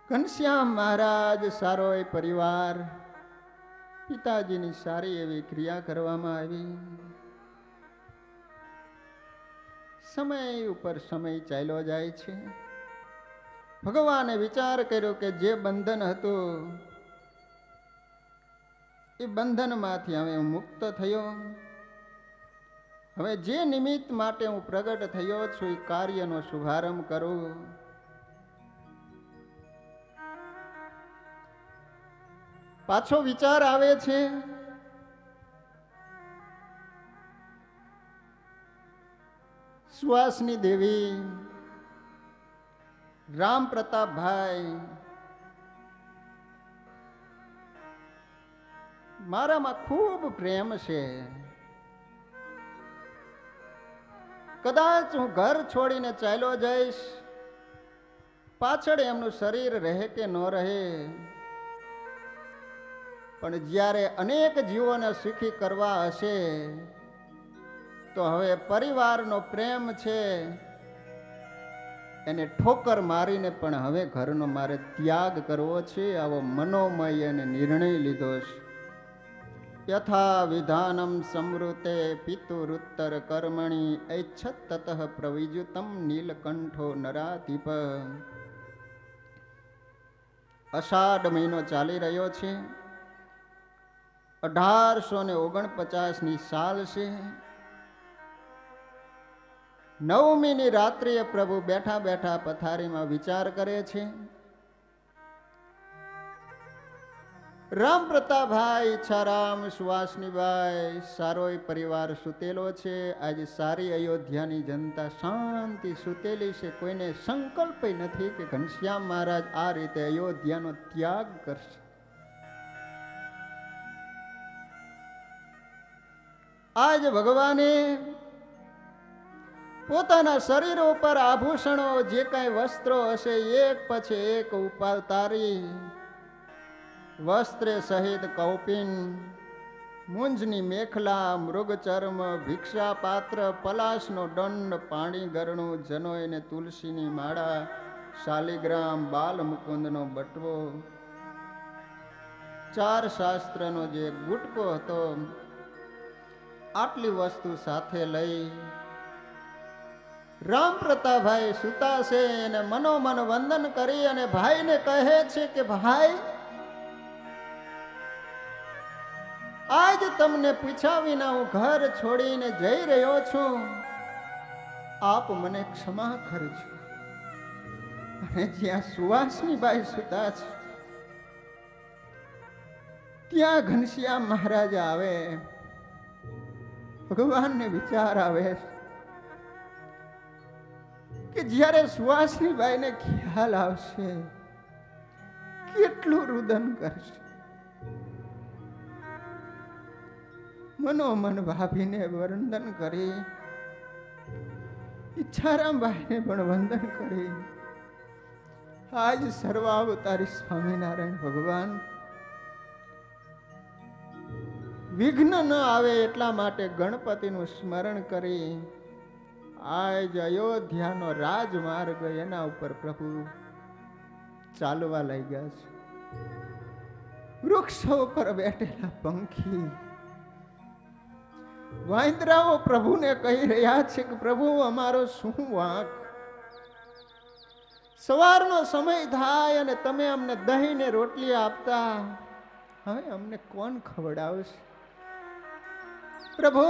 ઘનશ્યામ મહારાજ સારો એ પરિવાર, પિતાજીની સારી એવી ક્રિયા કરવામાં આવી. સમય ઉપર સમય ચાલ્યો જાય છે. ભગવાને વિચાર કર્યો કે જે બંધન હતું એ બંધનમાંથી હવે હું મુક્ત થયો. હવે જે નિમિત્ત માટે હું પ્રગટ થયો છું એ કાર્યનો શુભારંભ કરું. પાછો વિચાર આવે છે સુહાસની દેવી, રામ પ્રતાપભાઈ મારામાં ખૂબ પ્રેમ છે. કદાચ હું ઘર છોડીને ચાલ્યો જઈશ, પાછળ એમનું શરીર રહે કે ન રહે, પણ જ્યારે અનેક જીવોને સુખી કરવા હશે તો હવે પરિવારનો પ્રેમ છે એને ઠોકર મારીને પણ હવે ઘરનો મારે ત્યાગ કરવો છે. આવો મનોમય એને નિર્ણય લીધો છે. યથા વિધાનમ સમૃતે પિતુરુત્તર કર્મણી ઐચ્છત તતઃ પ્રવિજુતમ નીલકંઠો નરાધિપ. અષાઢ મહિનો ચાલી રહ્યો છે. 1849ની સાલ છે. 9મીની રાત્રિએ પ્રભુ બેઠા બેઠા પથારીમાં વિચાર કરે છે. રામ પ્રતાપભાઈ, ઈચ્છારામ, સુવાસનીભાઈ, સારોય પરિવાર સૂતેલો છે. આજે સારી અયોધ્યાની જનતા શાંતિ સૂતેલી છે. કોઈને સંકલ્પ નથી કે ઘનશ્યામ મહારાજ આ રીતે અયોધ્યાનો ત્યાગ કરશે. આજ ભગવાને પોતાના શરીર ઉપર આભૂષણો જે કાંઈ વસ્ત્રો હશે એક પછી એક ઉતારી વસ્ત્રે સહિત કૌપિન, મુંજની મેખલા, મૃગચર્મ, ભિક્ષા પાત્ર, પલાશનો દંડ, પાણી ગરણું, જનોય ને તુલસીની માળા, શાલિગ્રામ, બાલ મુકુંદનો બટવો, 4 શાસ્ત્રનો જે ગુટકો હતો, આટલી વસ્તુ સાથે લઈ રામ પ્રતાપભાઈ સુતા છે અને મનોમન વંદન કરી અને ભાઈને કહે છે કે ભાઈ, આજ તમને પૂછ્યા વિના હું ઘર છોડીને જઈ રહ્યો છું. આપ મને ક્ષમા કરજો. અને જ્યાં સુવાસનીબાઈ સુતા છે ત્યાં ઘનશ્યામ મહારાજ આવે. ભગવાનને વિચાર આવે કે જ્યારે સુવાસનીબાઈને ખ્યાલ આવશે કેટલું રુદન કરશે. મનોમન ભાભીને વંદન કરી, ઈચ્છારામભાઈને પણ વંદન કરી. આજ સર્વાવતારી સ્વામિનારાયણ ભગવાન વિઘ્ન ન આવે એટલા માટે ગણપતિનું સ્મરણ કરી આજ અયોધ્યાનો રાજમાર્ગ એના ઉપર પ્રભુ ચાલવા લાગ્યા છે. વૃક્ષો ઉપર બેઠેલા પંખી, વાંદરાઓ પ્રભુને કહી રહ્યા છે કે પ્રભુ અમારો શું વાંક? સવારનો સમય થાય અને તમે અમને દહીં ને રોટલી આપતા, હવે અમને કોણ ખવડાવશે? પ્રભુ,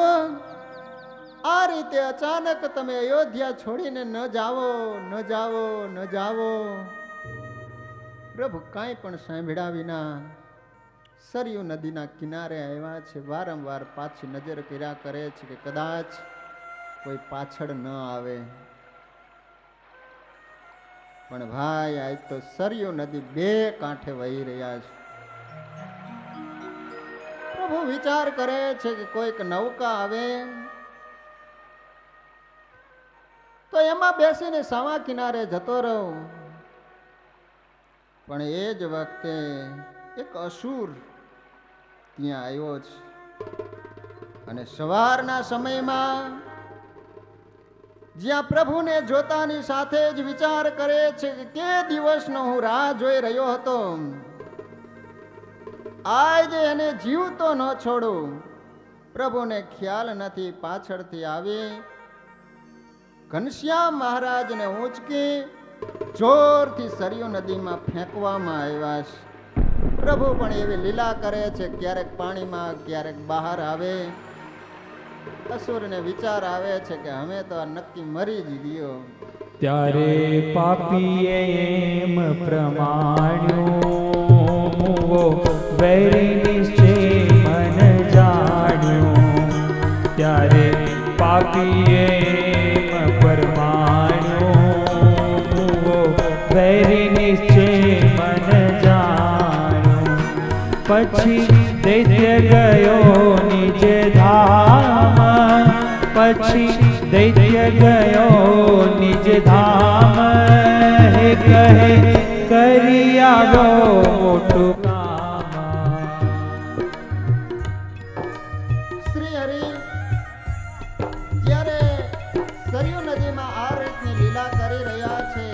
આ રીતે અચાનક તમે અયોધ્યા છોડીને ન જાવો, ન જાવો, ન જાવો. પ્રભુ કાંઈ પણ સાંભળ્યા વિના સરયુ નદીના કિનારે આવ્યા છે. વારંવાર પાછી નજર કર્યા કરે છે કે કદાચ કોઈ પાછળ ન આવે. પણ ભાઈ, આજ તો સરયુ નદી 2 કાંઠે વહી રહ્યા છે. પ્રભુ વિચાર કરે છે કે કોઈક નૌકા આવે તો એમાં બેસીને સાવા કિનારે જતો રહું. પણ એ જ વખતે એક અસુર ત્યાં આવ્યો છે અને સવારના સમયમાં જ્યાં પ્રભુને જોતાની સાથે જ વિચાર કરે છે કે તે દિવસનો હું રાહ જોઈ રહ્યો હતો, આજે એને જીવતો ન છોડું. પ્રભુને ખ્યાલ નથી, પાછળથી આવી ઘનશ્યામ મહારાજને ઊંચકી જોરથી સરયુ નદીમાં ફેંકવામાં આવ્યા છે. પ્રભુ પણ એવી લીલા કરે છે, ક્યારેક પાણીમાં, ક્યારેક બહાર આવે. અસુરને વિચાર આવે છે કે અમે તો આ નક્કી મરી જ ગયો. ત્યારે પાપીએ એમ પ્રમાણ્યો, વૈરી નિશ્ચય મન જાણ્યો. ત્યારે પાપીએ એમ પરમાણ્યો, વૈરી નિશ્ચય મન જાણ્યો. પછી દૈત્ય ગયો નિજ ધામ, પછી દૈત્ય ગયો નિજ ધામ. હે કહે કરી આવ્યો મોટું કામ. શ્રી હરિ જ્યારે સરયુ નદીમાં આ રીતની લીલા કરી રહ્યા છે,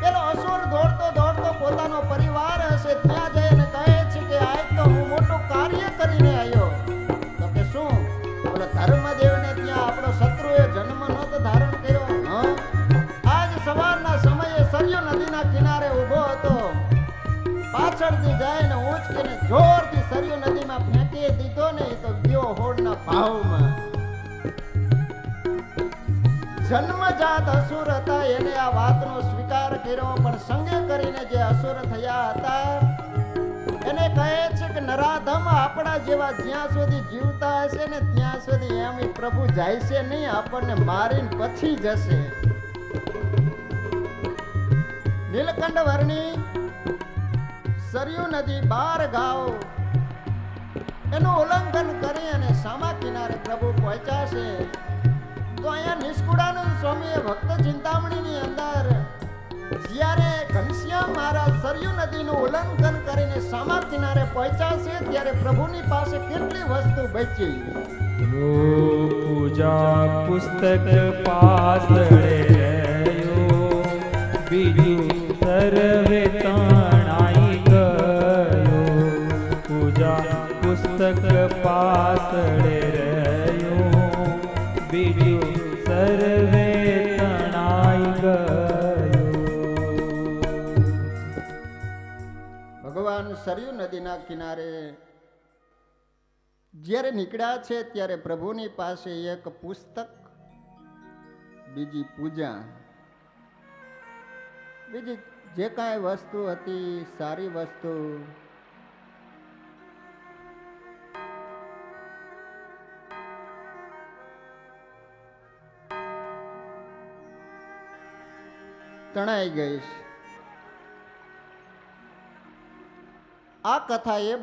પેલો અસુર દોડતો દોડતો પોતાનો પરિવાર હશે ત્યાં જઈને કહે છે કે આજ તો હું મોટું કાર્ય કરીને આવ્યો. તો કે શું? બોલો, ધર્મદેવને ત્યાં આપણો શત્રુએ જન્મ નહોતો ધારણ કર્યો. આજ સવારના સમયે સરયુ નદીના કિનારે ઊભો હતો. પાછળથી જઈને ઊંચકીને જોરથી સરયુ નદીમાં ફેંકી દીધો ને તો ગયો હોડના ભાવમાં. જન્મજાત અસુર હતા, એને આ વાતનો સ્વીકાર કર્યો, પણ સંગે કરીને જે અસુર થયા હતા એને કહે છે કે નરાધમ આપણા જેવા જ્યાં સુધી જીવતા હશે ને ત્યાં સુધી એમ ઈ પ્રભુ જાય છે નહીં, આપણને મારીને પછી જશે. નીલકંઠ વર્ણી સરયુ નદી 12 ગાવ એનું ઉલ્લંઘન કરી અને સામા કિનારે પ્રભુ પહોંચ્યા છે. તો અહીંયા નિષ્કુળાનંદ સ્વામીએ ભક્ત ચિંતામણીની અંદર જ્યારે ઘનશ્યામ મહારાજ સરયુ નદીનું ઉલ્લંઘન કરીને સામા કિનારે પહોંચ્યા છે ત્યારે પ્રભુની પાસે કેટલી વસ્તુ બચી. પૂજા પુસ્તક પાસળે રહ્યો, બીજું સર્વે તણાઈ ગયો. પૂજા પુસ્તક પાસળે રહ્યો, બીજું સર્વે તણાઈ ગયો. ભગવાન સરયુ નદીના કિનારે જ્યારે નીકળ્યા છે ત્યારે પ્રભુની પાસે એક પુસ્તક, બીજી પૂજા, બીજી જે કાંઈ વસ્તુ હતી સારી વસ્તુ તણાઈ ગઈ છે. આ કથા એ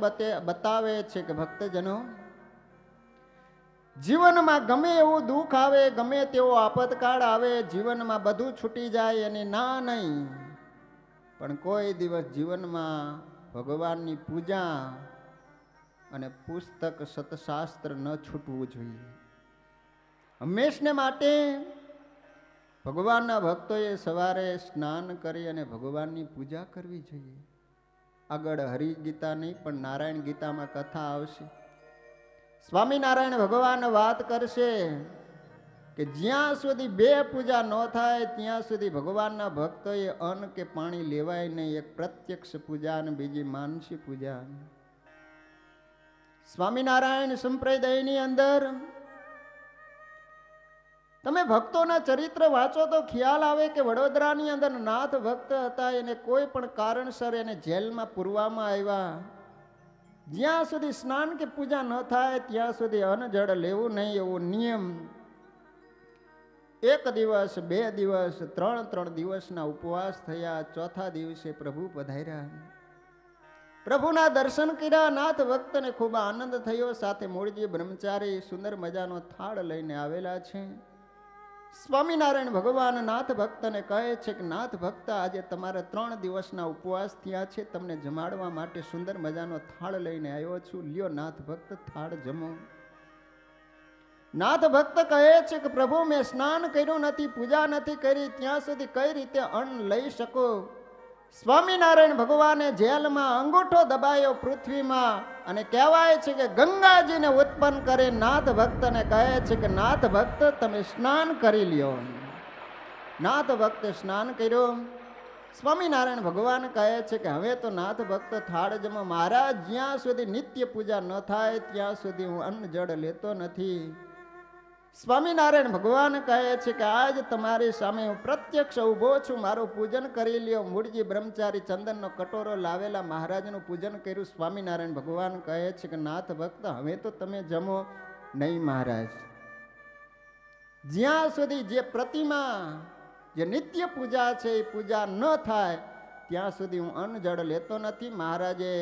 બતાવે છે કે ભક્તજનો, જીવનમાં ગમે એવું દુઃખ આવે, ગમે તેવો આપતકાળ આવે, જીવનમાં બધું છૂટી જાય એની ના નહીં, પણ કોઈ દિવસ જીવનમાં ભગવાનની પૂજા અને પુસ્તક સતશાસ્ત્ર ન છૂટવું જોઈએ. હંમેશને માટે ભગવાનના ભક્તોએ સવારે સ્નાન કરી અને ભગવાનની પૂજા કરવી જોઈએ. આગળ હરિગીતા નહીં પણ નારાયણ ગીતામાં કથા આવશે. સ્વામિનારાયણ ભગવાન વાત કરશે કે જ્યાં સુધી 2 પૂજા ન થાય ત્યાં સુધી ભગવાનના ભક્તોએ અન્ન કે પાણી લેવાય નહીં. એક પ્રત્યક્ષ પૂજા અને બીજી માનસી પૂજા. સ્વામિનારાયણ સંપ્રદાયની અંદર તમે ભક્તોના ચરિત્ર વાંચો તો ખ્યાલ આવે કે વડોદરાની અંદર નાથ ભક્ત હતા, એને કોઈ પણ કારણસર એને જેલમાં પૂરવામાં આવ્યા. જ્યાં સુધી સ્નાન કે પૂજા ન થાય ત્યાં સુધી અન્ન જળ લેવું નહીં એવો નિયમ. 1 દિવસ 2 દિવસ 3 દિવસના ઉપવાસ થયા. ચોથા દિવસે પ્રભુ પધાર્યા. પ્રભુના દર્શન કર્યા. નાથ ભક્તને ખૂબ આનંદ થયો. સાથે મૂળજી બ્રહ્મચારી સુંદર મજાનો થાળ લઈને આવેલા છે. સ્વામિનારાયણ ભગવાન નાથ ભક્તને કહે છે કે નાથ ભક્ત, આજે તમારે 3 દિવસના ઉપવાસ થયા છે, તમને જમાડવા માટે સુંદર મજાનો થાળ લઈને આવ્યો છું, લ્યો નાથ ભક્ત થાળ જમો. નાથ ભક્ત કહે છે કે પ્રભુ, મેં સ્નાન કર્યું નથી, પૂજા નથી કરી, ત્યાં સુધી કઈ રીતે અન્ન લઈ શકો? સ્વામિનારાયણ ભગવાને જેલમાં અંગૂઠો દબાયો પૃથ્વીમાં અને કહેવાય છે કે ગંગાજીને ઉત્પન્ન કરે. નાથ ભક્તને કહે છે કે નાથ ભક્ત, તમે સ્નાન કરી લ્યો. નાથ ભક્ત સ્નાન કર્યું. સ્વામિનારાયણ ભગવાન કહે છે કે હવે તો નાથ ભક્ત થાળ જમો. મહારાજ, જ્યાં સુધી નિત્ય પૂજા ન થાય ત્યાં સુધી હું અન્ન જળ લેતો નથી. સ્વામિનારાયણ ભગવાન કહે છે કે આજ તમારી સામે હું પ્રત્યક્ષ ઊભો છું, મારું પૂજન કરી લ્યો. મૂળજી બ્રહ્મચારી ચંદનનો કટોરો લાવેલા મહારાજનું પૂજન કર્યું. સ્વામિનારાયણ ભગવાન કહે છે કે નાથ ભક્ત, હવે તો તમે જમો. નહીં મહારાજ, જ્યાં સુધી જે પ્રતિમા, જે નિત્ય પૂજા છે એ પૂજા ન થાય ત્યાં સુધી હું અન્ન જળ લેતો નથી. મહારાજે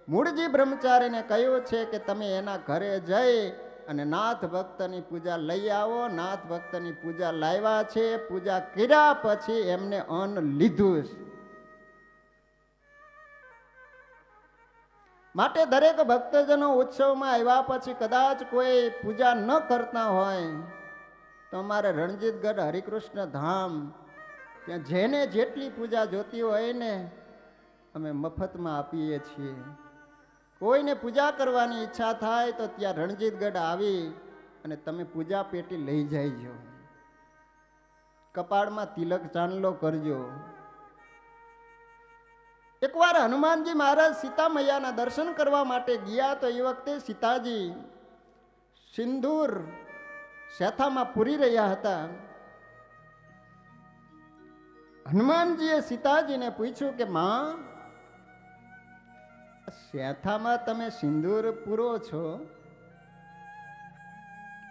મૂળજી બ્રહ્મચારીને કહ્યું છે કે તમે એના ઘરે જઈ અને નાથ ભક્તની પૂજા લઈ આવો. નાથ ભક્તની પૂજા લાવ્યા છે. પૂજા કર્યા પછી એમને અન્ન લીધું. માટે દરેક ભક્તજનો ઉત્સવમાં આવ્યા પછી કદાચ કોઈ પૂજા ન કરતા હોય તો અમારે રણજીતગઢ હરિકૃષ્ણ ધામ ત્યાં જેને જેટલી પૂજા જોતી હોય ને અમે મફતમાં આપીએ છીએ. કોઈને પૂજા કરવાની ઈચ્છા થાય તો ત્યાં રણજીતગઢ આવી અને તમે પૂજા પેટી લઈ જઈજો. કપાળમાં તિલક ચાંદલો કરજો. એકવાર હનુમાનજી મહારાજ સીતા મૈયાના દર્શન કરવા માટે ગયા તો એ વખતે સીતાજી સિંદૂર શેથામાં પૂરી રહ્યા હતા. હનુમાનજીએ સીતાજીને પૂછ્યું કે માં, શેથામાં તમે સિંદૂર પૂરો છો,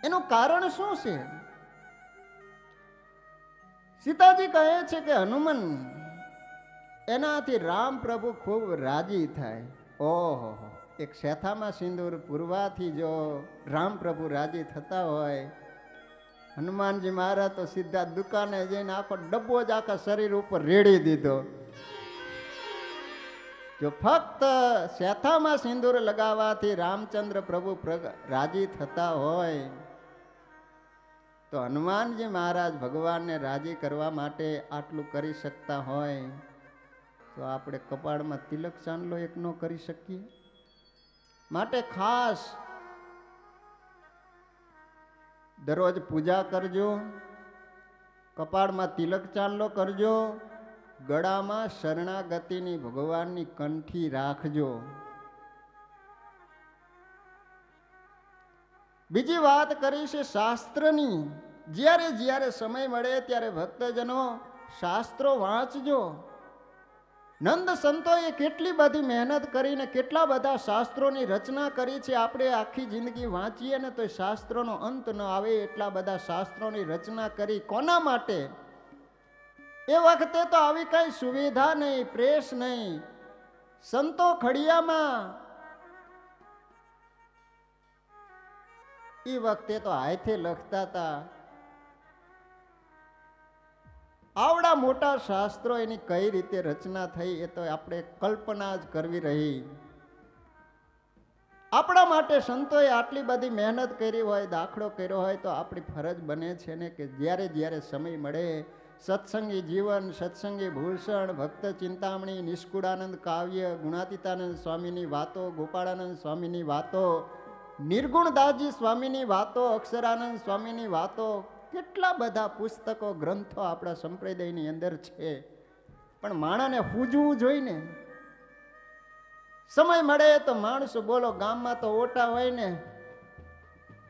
એનું કારણ શું છે? સીતાજી કહે છે કે હનુમાન, એનાથી રામ પ્રભુ ખૂબ રાજી થાય. ઓહો, એક શેથામાં સિંદૂર પૂરવાથી જો રામ પ્રભુ રાજી થતા હોય, હનુમાનજી મહારાજ તો સીધા દુકાને જઈને આખો ડબ્બો જ આખા શરીર ઉપર રેડી દીધો. જો ફક્ત શેથામાં સિંદૂર લગાવવાથી રામચંદ્ર પ્રભુ રાજી થતા હોય, તો હનુમાનજી મહારાજ ભગવાનને રાજી કરવા માટે આટલું કરી શકતા હોય, તો આપણે કપાળમાં તિલક ચાંદલો એક ન કરી શકીએ? માટે ખાસ દરરોજ પૂજા કરજો, કપાળમાં તિલક ચાંદલો કરજો, ગળામાં શરણાગતિની ભગવાનની કંઠી રાખજો. બીજી વાત કરી છે શાસ્ત્રની. જ્યારે જ્યારે સમય મળે ત્યારે ભક્તજનો શાસ્ત્રો વાંચજો. નંદ સંતોએ કેટલી બધી મહેનત કરીને કેટલા બધા શાસ્ત્રોની રચના કરી છે. આપણે આખી જિંદગી વાંચીએ ને તો શાસ્ત્રોનો અંત ન આવે, એટલા બધા શાસ્ત્રોની રચના કરી. કોના માટે? એ વખતે તો આવી કઈ સુવિધા નહીં, પ્રેસ નહીં. સંતો ખડિયામાં એ વખતે તો હાથે લખતા હતા. આવડા મોટા શાસ્ત્રો એની કઈ રીતે રચના થઈ એ તો આપણે કલ્પના જ કરવી રહી. આપણા માટે સંતોએ આટલી બધી મહેનત કરી હોય, દાખલો કર્યો હોય, તો આપણી ફરજ બને છે ને કે જ્યારે જ્યારે સમય મળે સત્સંગી જીવન, સત્સંગી ભૂષણ, ભક્ત ચિંતામણી, નિષ્કુળાનંદ કાવ્ય, ગુણાતીતાનંદ સ્વામીની વાતો, ગોપાળાનંદ સ્વામીની વાતો, નિર્ગુણદાસજી સ્વામીની વાતો, અક્ષરાનંદ સ્વામીની વાતો, કેટલા બધા પુસ્તકો, ગ્રંથો આપણા સંપ્રદાયની અંદર છે. પણ માણસને પૂજવું જોઈને. સમય મળે તો માણસો બોલો ગામમાં તો ઓટા હોય ને,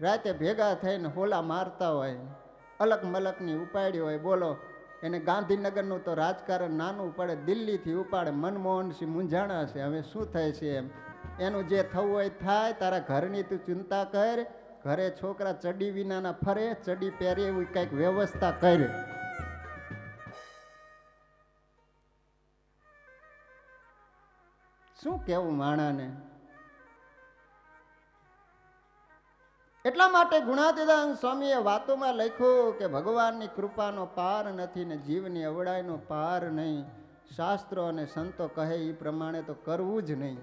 રાતે ભેગા થઈને હોલા મારતા હોય, અલગ મલકની ઉપાડી હોય. બોલો એને ગાંધીનગરનું તો રાજકારણ નાનું પડે, દિલ્હીથી ઉપાડે. મનમોહનસિંહ મૂંઝાણા છે, હવે શું થાય છે એમ. એનું જે થવું હોય થાય, તારા ઘરની તું ચિંતા કર. ઘરે છોકરા ચડી વિનાના ફરે, ચડી પહેરે એવી કંઈક વ્યવસ્થા કરે. શું કેવું માણાને? એટલા માટે ગુણાતીતાનંદ સ્વામીએ વાતોમાં લખ્યું કે ભગવાનની કૃપાનો પાર નથી ને જીવની અવળાઈનો પાર નહીં. શાસ્ત્રો અને સંતો કહે એ પ્રમાણે તો કરવું જ નહીં.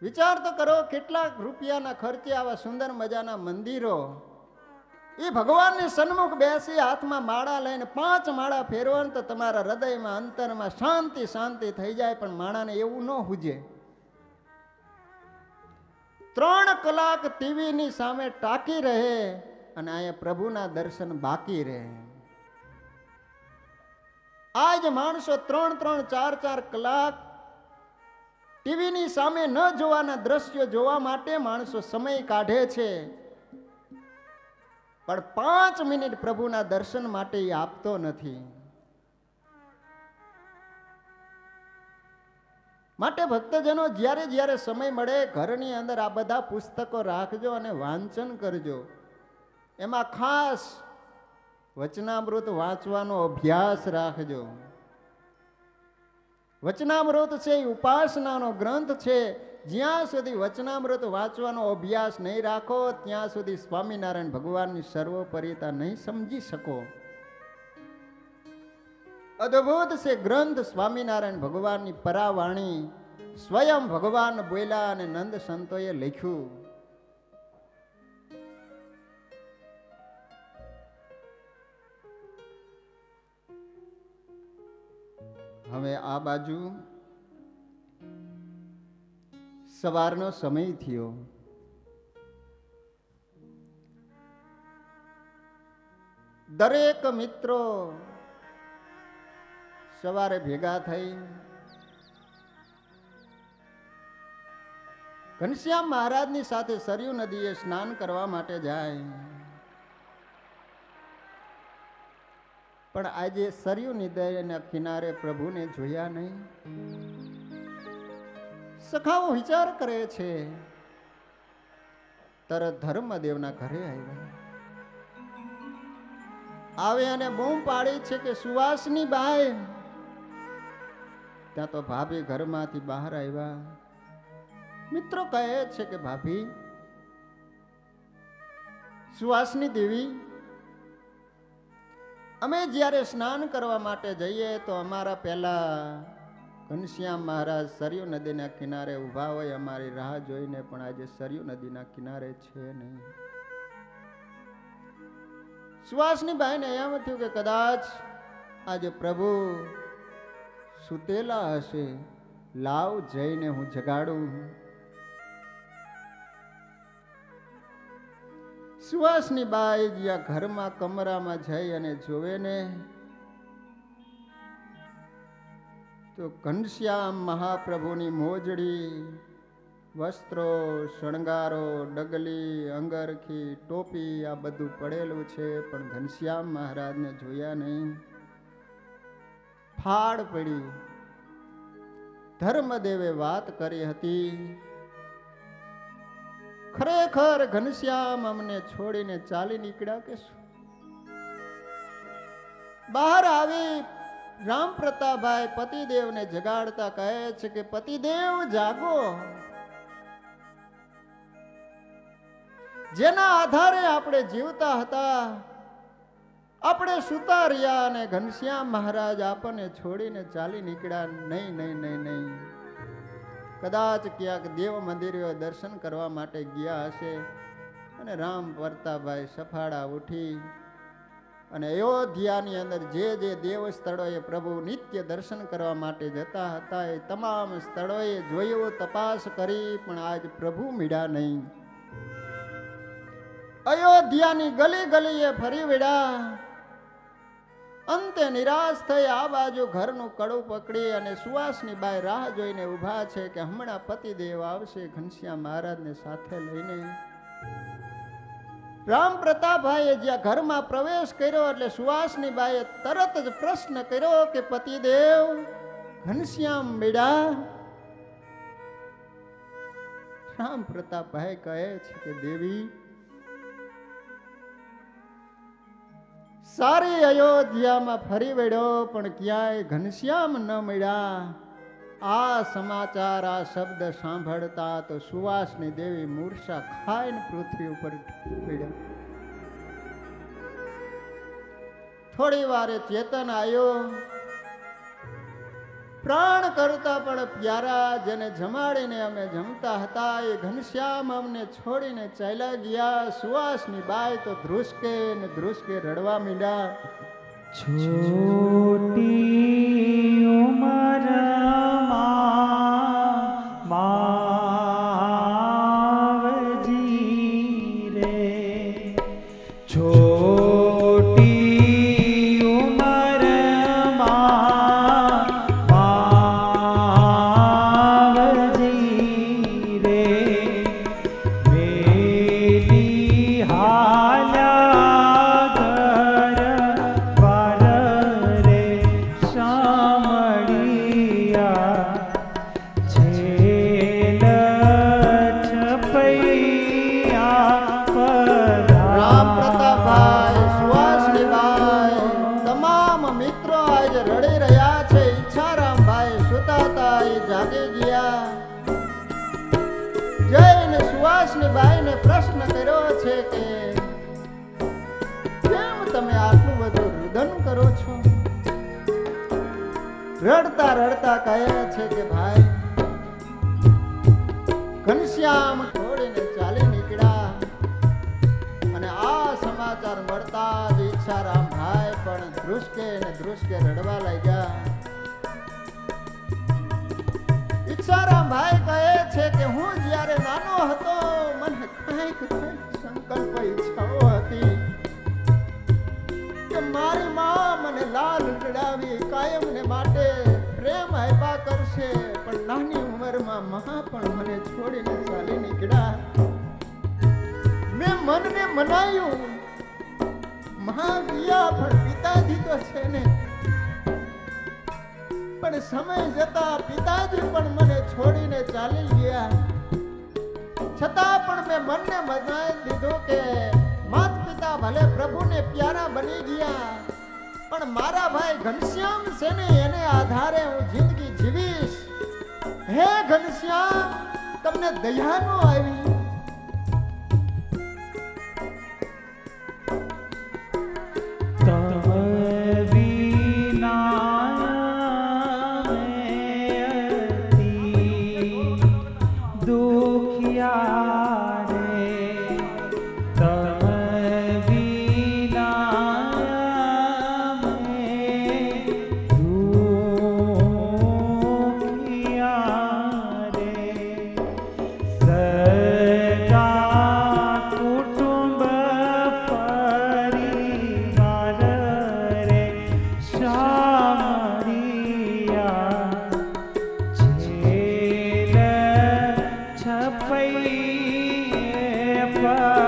વિચાર તો કરો, કેટલાક રૂપિયાના ખર્ચે આવા સુંદર મજાના મંદિરો. એ ભગવાનની સન્મુખ બેસી હાથમાં માળા લઈને 5 માળા ફેરવો ને તો તમારા હૃદયમાં, અંતરમાં શાંતિ શાંતિ થઈ જાય. પણ માણાને એવું ન હુજે. 3 કલાક ટીવીની સામે ટાંકી રહે અને અહીંયા પ્રભુના દર્શન બાકી રહે. આજ માણસો 3-3, 4-4 કલાક ટીવીની સામે ન જોવાના દ્રશ્યો જોવા માટે માણસો સમય કાઢે છે. પણ 5 મિનિટ પ્રભુના દર્શન માટે એ આપતો નથી. માટે ભક્તજનો જ્યારે જ્યારે સમય મળે ઘરની અંદર આ બધા પુસ્તકો રાખજો અને વાંચન કરજો. એમાં ખાસ વચનામૃત વાંચવાનો અભ્યાસ રાખજો. વચનામૃત છે એ ઉપાસનાનો ગ્રંથ છે. જ્યાં સુધી વચનામૃત વાંચવાનો અભ્યાસ નહીં રાખો ત્યાં સુધી સ્વામિનારાયણ ભગવાનની સર્વોપરિતા નહીં સમજી શકો. અદ્ભુત છે ગ્રંથ સ્વામિનારાયણ ભગવાનની પરાવાણી. સ્વયં ભગવાન બોલ્યા અને નંદ સંતોએ લખ્યું. હવે આ બાજુ સવારનો સમય થયો. દરેક મિત્રો સવારે ભેગા થઈ ઘનશ્યામ મહારાજની સાથે સરયુ નદીએ સ્નાન કરવા માટે જાય. પણ આજે સરયુ નદીના કિનારે પ્રભુને જોયા નહીં. સખાઓ વિચાર કરે છે. તરત ધર્મદેવના ઘરે આવ્યા. આવે અને બૂમ પાડી છે કે સુવાસની બાઈ. ત્યાં તો ભાભી ઘરમાંથી બહાર આવ્યા. મિત્રો કહે છે કે ભાભી, સુવાસની દેવી, અમે જ્યારે સ્નાન કરવા માટે જઈએ તો અમારા પહેલા ઘનશ્યામ મહારાજ સરયુ નદીના કિનારે ઊભા હોય અમારી રાહ જોઈને, પણ આજે સરયુ નદીના કિનારે છે નહીં. સુવાસની બાઈને એમ થયું કે કદાચ આજે પ્રભુ સુતેલા હશે, લાવ જઈને હું જગાડું. સુવાસની બાઈ જ્યાં ઘરમાં કમરામાં જઈ અને જોવે ને તો ઘનશ્યામ મહાપ્રભુની મોજડી, વસ્ત્રો, શણગારો, ડગલી, અંગરખી, ટોપી આ બધું પડેલું છે, પણ ઘનશ્યામ મહારાજને જોયા નહીં. ફાડ પડી. ધર્મદેવે વાત કરી હતી, ખરેખર ઘનશ્યામ અમને છોડીને ચાલી નીકળ્યા કે શું? બહાર આવી રામ પ્રતાપભાઈ પતિદેવને જગાડતા કહે છે કે પતિદેવ જાગો. જેના આધારે આપણે જીવતા હતા, આપણે સુતા રહ્યા અને ઘનશ્યામ મહારાજ આપણને છોડીને ચાલી નીકળ્યા. નહીં નહીં નહીં નહીં. કદાચ ક્યાંક દેવ મંદિરે દર્શન કરવા માટે ગયા હશે અને રામ પ્રતાપભાઈ સફાળા ઉઠી અને અયોધ્યાની અંદર જે દેવ સ્થળોએ પ્રભુ નિત્ય દર્શન કરવા માટે જતા હતા એ તમામ સ્થળોએ જોયું, તપાસ કરી, પણ આજ પ્રભુ મળ્યા નહીં. અયોધ્યાની ગલી ગલીએ ફરી વળ્યા. અંતે નિરાશ થઈ આ બાજુ ઘરનું કડું પકડી અને સુવાસની બાઈ રાહ જોઈને ઊભા છે કે હમણાં પતિદેવ આવશે ઘનશ્યામ મહારાજને સાથે લઈને. રામ પ્રતાપભાઈએ જ્યાં ઘરમાં પ્રવેશ કર્યો એટલે સુવાસની બાઈએ તરત જ પ્રશ્ન કર્યો કે પતિદેવ ઘનશ્યામ મળ્યા? રામ પ્રતાપભાઈ કહે છે કે દેવી, સારી અયોધ્યામાં ફરી વળ્યો પણ ક્યાંય ઘનશ્યામ ન મળ્યા. આ સમાચાર, આ શબ્દ સાંભળતા તો સુવાસની દેવી મૂર્છા ખાઈને પૃથ્વી ઉપર પડ્યા. થોડી વારે ચેતન આવ્યો. પ્રાણ કરતા પણ પ્યારા જેને જમાડીને અમે જમતા હતા એ ઘનશ્યામ અમને છોડીને ચાલ્યા ગયા. સુવાસની બાઈ તો ધ્રુસકે ને ધ્રુસકે રડવા માંડ્યા. છોટી ઉંમરમાં માવજી રે, છોટી ઉંમરમાં માવજી રે, વેલી હાલ્યા ઘર બાર રે, શામળિયા છેલ છપૈયા પધાર્યા. રામ પ્રતાપભાઈ, સુવાસની બાઈ, તમામ મિત્રો આજે રડી રહ્યા છે. ઈચ્છારામભાઈ સુતા હતા એ જાગી ગયા. જઈને સુવાસની બાઈને પ્રશ્ન કર્યો છે કે કેમ તમે આટલું બધું રુદન કરો છો? રડતા રડતા કહે છે કે ભાઈ ઘનશ્યામ છોડીને ચાલી નીકળ્યા અને આ સમાચાર મળતા જ ઈચ્છારામભાઈ પણ ધ્રુસકે ને ધ્રુસકે રડવા લાગ્યા. ઈચ્છારામભાઈ કહે છે કે હું જ્યારે નાનો હતો મને કંઈક સંકલ્પ ઈચ્છાઓ હતી કે મારી માં મને લાલ ચડાવી કાયમને માટે પ્રેમ આપ્યા કરશે, પણ નાની ઉંમરમાં મહા પણ મને છોડીને ચાલી નીકળ્યા. મેં મનને મનાયું, મહા ગયા પણ પિતાજી તો છે ને, પણ સમય જતા પિતાજી પણ મને છોડીને ચાલી ગયા. છતાં પણ મેં મનને મનાવી દીધું કે માત પિતા ભલે પ્રભુને પ્યારા બની ગયા, પણ મારા ભાઈ ઘનશ્યામ છે ને એને આધારે હું જિંદગી જીવીશ. હે ઘનશ્યામ, તમને દયા નો આવી? તમ વિના મેં દુખિયા રે, તમ વિના મેં દુખિયા રે. સગા કુટુંબ પરિવાર રે શામળિયા, છેલ છપૈયે પધારજો.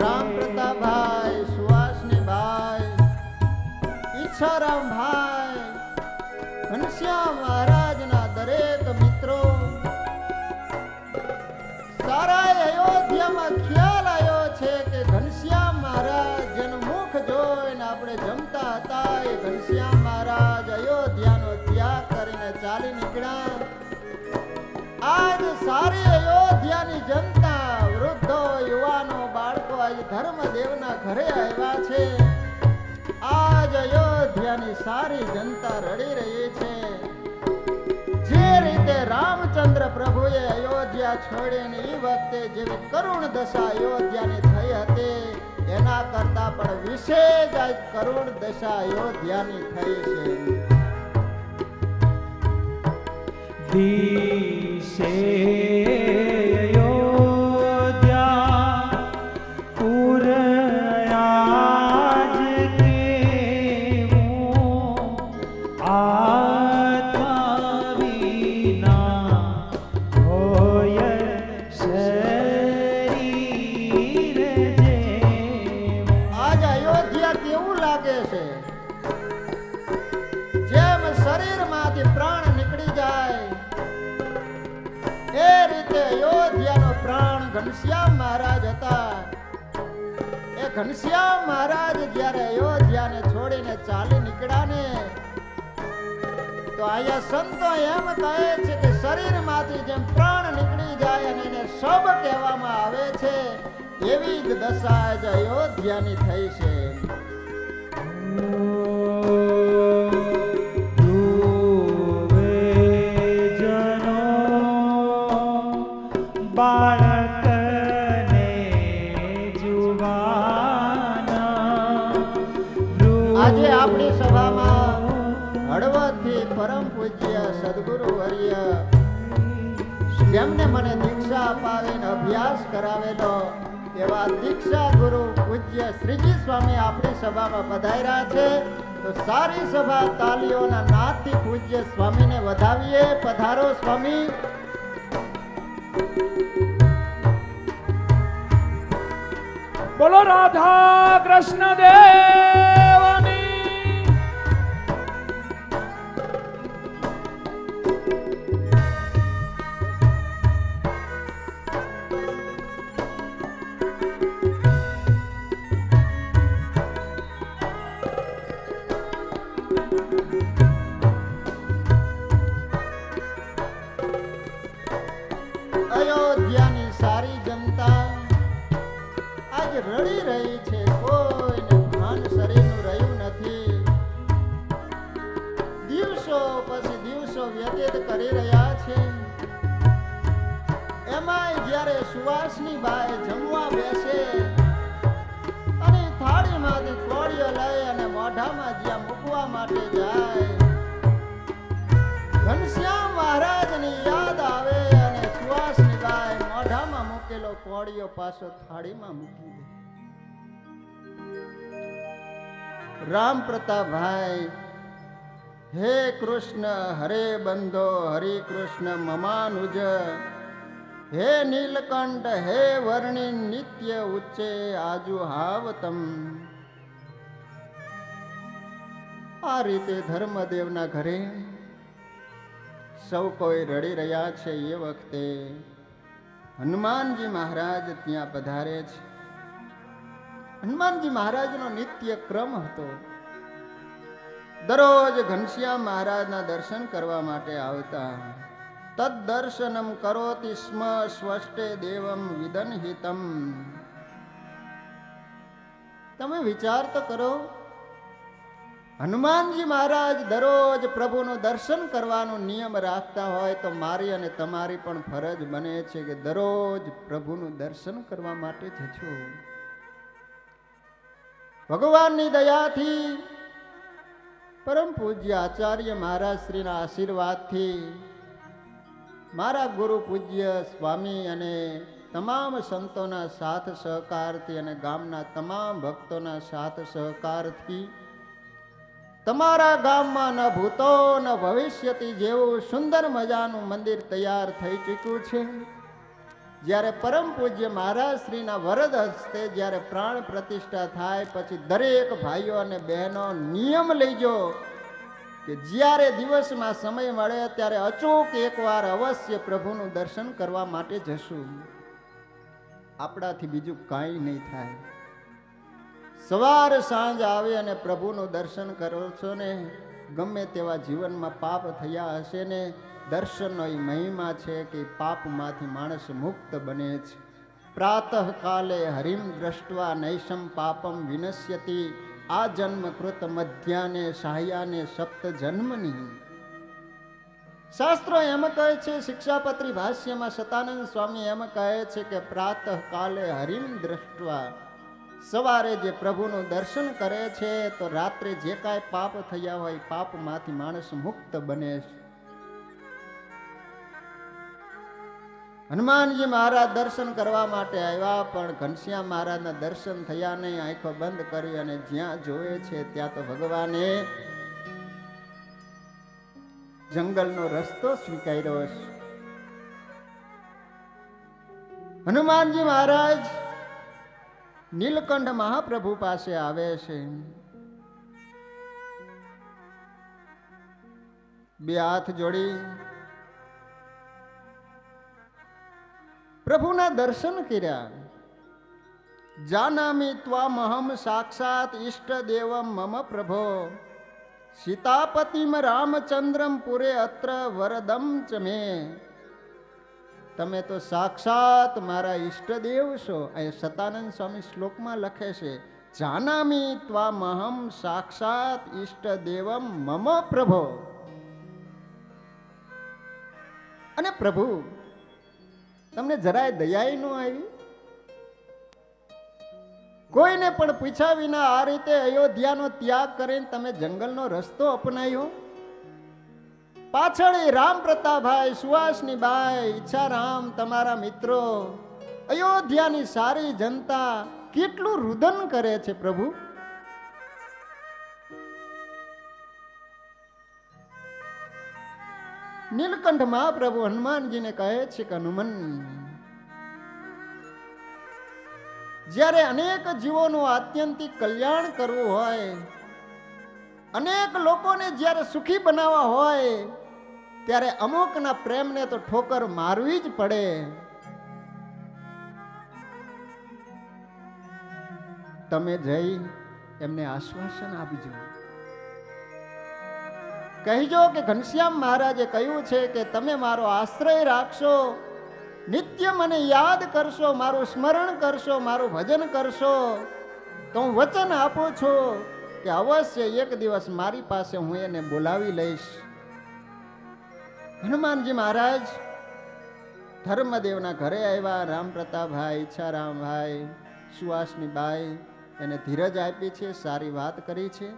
રામ પ્રતાપભાઈ, સુહાસનીભાઈ, ઈચ્છારામભાઈ, ઘનશ્યામ મહારાજના દરેક મિત્રો, સારા અયોધ્યામાં ખ્યાલ આવ્યો છે કે ઘનશ્યામ મહારાજ જેનું મુખ જોઈને આપણે જમતા હતા, એ ઘનશ્યામ મહારાજ અયોધ્યાનો ત્યાગ કરીને ચાલી નીકળ્યા. આજ સારી અયોધ્યાની જનતા, વૃદ્ધો, યુવાનો, બાળકો આજ ધર્મદેવના ઘરે આવ્યા છે. આજ અયોધ્યાની સારી જનતા રડી રહી છે. જે રીતે રામચંદ્ર પ્રભુએ અયોધ્યા છોડીને એ વખતે જેવી કરુણ દશા અયોધ્યાની થઈ હતી, એના કરતા પણ વિશેષ આજ કરુણ દશા અયોધ્યાની થઈ છે. દિશે અયોધ્યા પુર આજ કેવું, આત્મા વિના હોય શરીર જેવું. આજ અયોધ્યા કેવું લાગે છે? જેમ શરીરમાંથી પ્રાણ નીકળી જાય એ રીતે અયોધ્યાનો પ્રાણ ઘનશ્યામ મહારાજ હતા. એ ઘનશ્યામ મહારાજ જ્યારે અયોધ્યાને છોડીને ચાલી નીકળ્યા ને, તો અહીંયા સંતો એમ કહે છે કે શરીરમાંથી જેમ પ્રાણ નીકળી જાય અને એને શબ કહેવામાં આવે છે, એવી જ દશા આજ અયોધ્યાની થઈ છે. બાળકને જુવાના આજે આપણી સભામાં હળવદથી પરમ પૂજ્ય સદગુરુ વર્ય જેમને મને દીક્ષા અપાવીને અભ્યાસ કરાવેલો એવા દીક્ષા ગુરુ પૂજ્ય શ્રીજી સ્વામી આપણી સભામાં પધાર્યા છે. તો સારી સભા તાલીઓના નાદથી પૂજ્ય સ્વામીને વધાવીએ. પધારો સ્વામી. બોલો રાધા કૃષ્ણ દેવની. અયોધ્યાની સારી જનતા આજ રડી રહી છે. કોઈને ભાન શરીરનું રહ્યું નથી. દિવસો પછી દિવસો વ્યતીત કરી રહ્યા છે. એમાંય જ્યારે સુવાસની બાઈ જમવા બેસે અને થાળીમાંથી કોળીઓ લઈ અને મોઢામાં જ્યાં મૂકવા માટે જાય, ઘનશ્યામ મહારાજની યાદ આવે અને સુવાસની બાઈ મોઢામાં મૂકેલો કોળીઓ પાછો થાળીમાં મૂકી દે. રામ પ્રતાપભાઈ, હે કૃષ્ણ હરે બંધો હરિ કૃષ્ણ મમાનુજ, હે નીલકંઠ હે વર્ણિ નિત્ય ઉચ્ચે આજુ હાવતમ. આ રીતે ધર્મદેવના ઘરે સૌ કોઈ રડી રહ્યા છે. એ વખતે હનુમાનજી મહારાજ ત્યાં પધારે છે. હનુમાનજી મહારાજનો નિત્ય ક્રમ હતો. દરરોજ ઘનશ્યામ મહારાજના દર્શન કરવા માટે આવતા. તદ દર્શનમ કરોતિ સ્મ સ્વષ્ટે દેવમ વિદનહિતમ. તમે વિચાર તો કરો, હનુમાનજી મહારાજ દરરોજ પ્રભુનું દર્શન કરવાનો નિયમ રાખતા હોય તો મારી અને તમારી પણ ફરજ બને છે કે દરરોજ પ્રભુનું દર્શન કરવા માટે જજો. ભગવાનની દયાથી, પરમ પૂજ્ય આચાર્ય મહારાજ શ્રીના આશીર્વાદથી, મારા ગુરુ પૂજ્ય સ્વામી અને તમામ સંતોના સાથ સહકારથી અને ગામના તમામ ભક્તોના સાથ સહકારથી તમારા ગામમાં ન ભૂતો ન ભવિષ્યથી જેવું સુંદર મજાનું મંદિર તૈયાર થઈ ચૂક્યું છે. જ્યારે પરમ પૂજ્ય મહારાજ શ્રીના વરદ હસ્તે જ્યારે પ્રાણ પ્રતિષ્ઠા થાય પછી દરેક ભાઈઓ અને બહેનો નિયમ લેજો કે જ્યારે દિવસમાં સમય મળે ત્યારે અચૂક એકવાર અવશ્ય પ્રભુનું દર્શન કરવા માટે જશું. આપણાથી બીજું કાંઈ નહીં થાય. સવાર સાંજ આવે અને પ્રભુનું દર્શન કરો છો ને, ગમે તેવા જીવનમાં પાપ થયા હશે ને, દર્શનનો એ મહિમા છે કે પાપમાંથી માણસ મુક્ત બને છે. પ્રાતઃ કાલે હરિમ દ્રષ્ટવા નૈશમ પાપમ વિનશ્યતિ. આ જન્મ કૃત મધ્યાને સાહ્યાને સપ્ત જન્મની. શાસ્ત્રો એમ કહે છે, શિક્ષાપત્રી ભાષ્યમાં સતાનંદ સ્વામી એમ કહે છે કે પ્રાતઃ કાલે હરિમ દ્રષ્ટવા, સવારે જે પ્રભુનું દર્શન કરે છે તો રાત્રે જે કાંઈ પાપ થયા હોય પાપમાંથી માણસ મુક્ત બને છે. હનુમાનજી મહારાજ દર્શન કરવા માટે આવ્યા, પણ ઘનશ્યામ મહારાજના દર્શન થયા નહીં. આંખો બંધ કરી અને જ્યાં જોવે છે ત્યાં તો ભગવાને જંગલનો રસ્તો સ્વીકાર્યો છે. હનુમાનજી મહારાજ નીલકંઠ મહાપ્રભુ પાસે આવે છે. બે હાથ જોડી પ્રભુના દર્શન કર્યા. જાનામી ત્વામહમ સાક્ષાત ઈષ્ટ દેવમ મમ પ્રભો સીતાપતિમ રામચંદ્રમ પુરે અત્ર વરદમ ચ મે. તમે તો સાક્ષાત મારા ઈષ્ટદેવ છો. અહીં સતાનંદ સ્વામી શ્લોકમાં લખે છે, જાનામી ત્વામહમ સાક્ષાત ઈષ્ટ દેવમ મમ પ્રભો. અને પ્રભુ તમને જરાય દયાય ન આવી? કોઈને પણ પૂછ્યા વિના આ રીતે અયોધ્યાનો ત્યાગ કરીને તમે જંગલનો રસ્તો અપનાવ્યો. પાછળ રામ પ્રતાપભાઈ, સુહાસની બાઈ, ઈચ્છારામ, તમારા મિત્રો, અયોધ્યાની સારી જનતા કેટલું રુદન કરે છે પ્રભુ. નીલકંઠ મહાપ્રભુ હનુમાનજીને કહે છે કે હનુમાન, જ્યારે અનેક જીવોનું આત્યંતિક કલ્યાણ કરવું હોય, અનેક લોકોને જ્યારે સુખી બનાવવા હોય, ત્યારે અમુકના પ્રેમને તો ઠોકર મારવી જ પડે. તમે જઈ એમને આશ્વાસન આપજો. કહેજો કે ઘનશ્યામ મહારાજે કહ્યું છે કે તમે મારો આશ્રય રાખશો, નિત્ય મને યાદ કરશો, મારું સ્મરણ કરશો, મારું ભજન કરશો, તો હું વચન આપું છું કે અવશ્ય એક દિવસ મારી પાસે હું એને બોલાવી લઈશ. હનુમાનજી મહારાજ ધર્મદેવના ઘરે આવ્યા. રામ પ્રતાપભાઈ, ઈચ્છારામભાઈ, સુહાસની બાઈ એને ધીરજ આપી છે, સારી વાત કરી છે.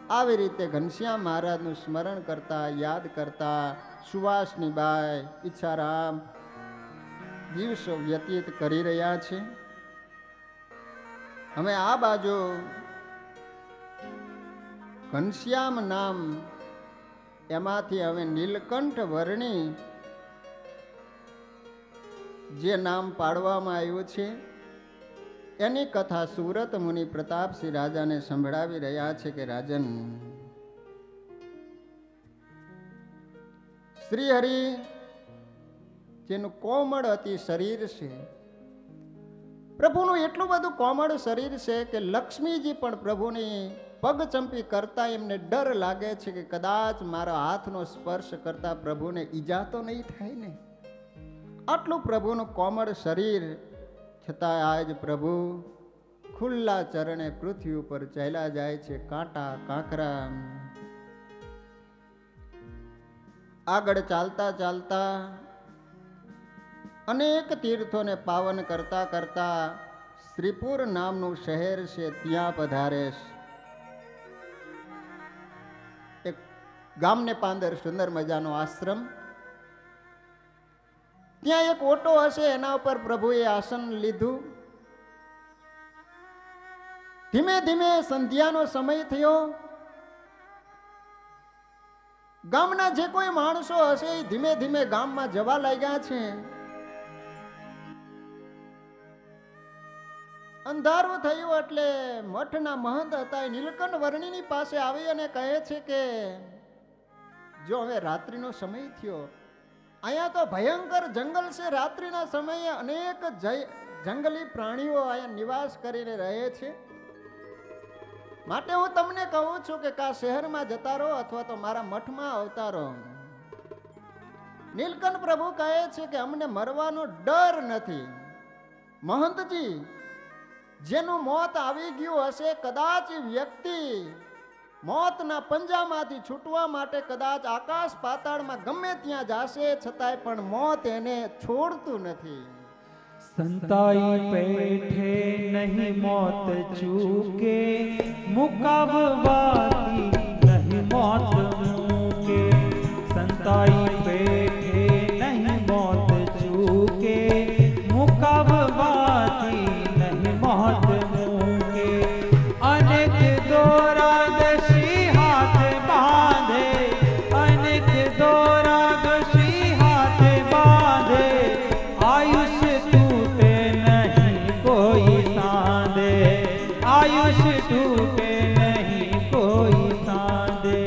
આવી રીતે ઘનશ્યામ મહારાજનું સ્મરણ કરતા, યાદ કરતા સુહાસની બાઈ, ઈચ્છારામ દિવસો વ્યતીત કરી રહ્યા છે. હવે આ બાજુ ઘનશ્યામ નામ, એમાંથી હવે નીલકંઠ વર્ણી જે નામ પાડવામાં આવ્યું છે એની કથા સુરત મુનિ પ્રતાપસિંહ રાજાને સંભળાવી રહ્યા છે કે રાજન, શ્રી હરિ જેનું કોમળ અતિ શરીર છે, પ્રભુનું એટલું બધું કોમળ શરીર છે કે લક્ષ્મીજી પણ પ્રભુની પગચંપી કરતા એમને ડર લાગે છે કે કદાચ મારા હાથનો સ્પર્શ કરતા પ્રભુને ઈજા તો નહીં થાય ને. આટલું પ્રભુનું કોમળ શરીર, છતાં આજ પ્રભુ ખુલ્લા ચરણે પૃથ્વી ઉપર ચાલ્યા જાય છે. કાંટા કાંકરા આગળ ચાલતા ચાલતા અનેક તીર્થોને પાવન કરતા કરતા શ્રીપુર નામનું શહેર છે ત્યાં પધારે. એક ગામને પાંદર સુંદર મજાનો આશ્રમ, ત્યાં એક ઓટો હશે, એના ઉપર પ્રભુએ આસન લીધું. ધીમે ધીમે સંધ્યાનો સમય થયો. ગામના જે કોઈ માણસો હશે એ ધીમે ધીમે ગામમાં જવા લાગ્યા છે. અંધારું થયું એટલે મઠના મહંત હતા એ નીલકંઠ વર્ણિની પાસે આવી અને કહે છે કે જો હવે રાત્રિનો સમય થયો, અહીંયા તો ભયંકર જંગલ છે. રાત્રિના સમયે અનેક જંગલી પ્રાણીઓ અહીંયા નિવાસ કરીને રહે છે. માટે હું તમને કહું છું કે કા શહેરમાં જતા રહો અથવા તો મારા મઠમાં આવતા રહો. નીલકંઠ પ્રભુ કહે છે કે અમને મરવાનો ડર નથી. મહંતજી, જેનું મોત આવી ગયું હશે, કદાચ વ્યક્તિ મોતના પંજામાંથી છૂટવા માટે કદાચ આકાશ પાતાળમાં ગમે ત્યાં જાશે, છતાંય પણ મોત એને છોડતું નથી. સંતાઈ પેઠે નહીં મોત ચૂકે, મુકાવવાથી નહીં મોત મૂકે. સંતાઈ પેઠે નહીં મોત ચૂકે, મુકાવવાથી નહીં મોત મૂકે. અનેક દોરાગશી હાથ બાંધે, અનેક દોરાગશી હાથ બાંધે. આયુષ્ય તૂટે નહીં કોઈ સાંધે, આયુષ્ય તૂટે નહીં કોઈ સાંધે.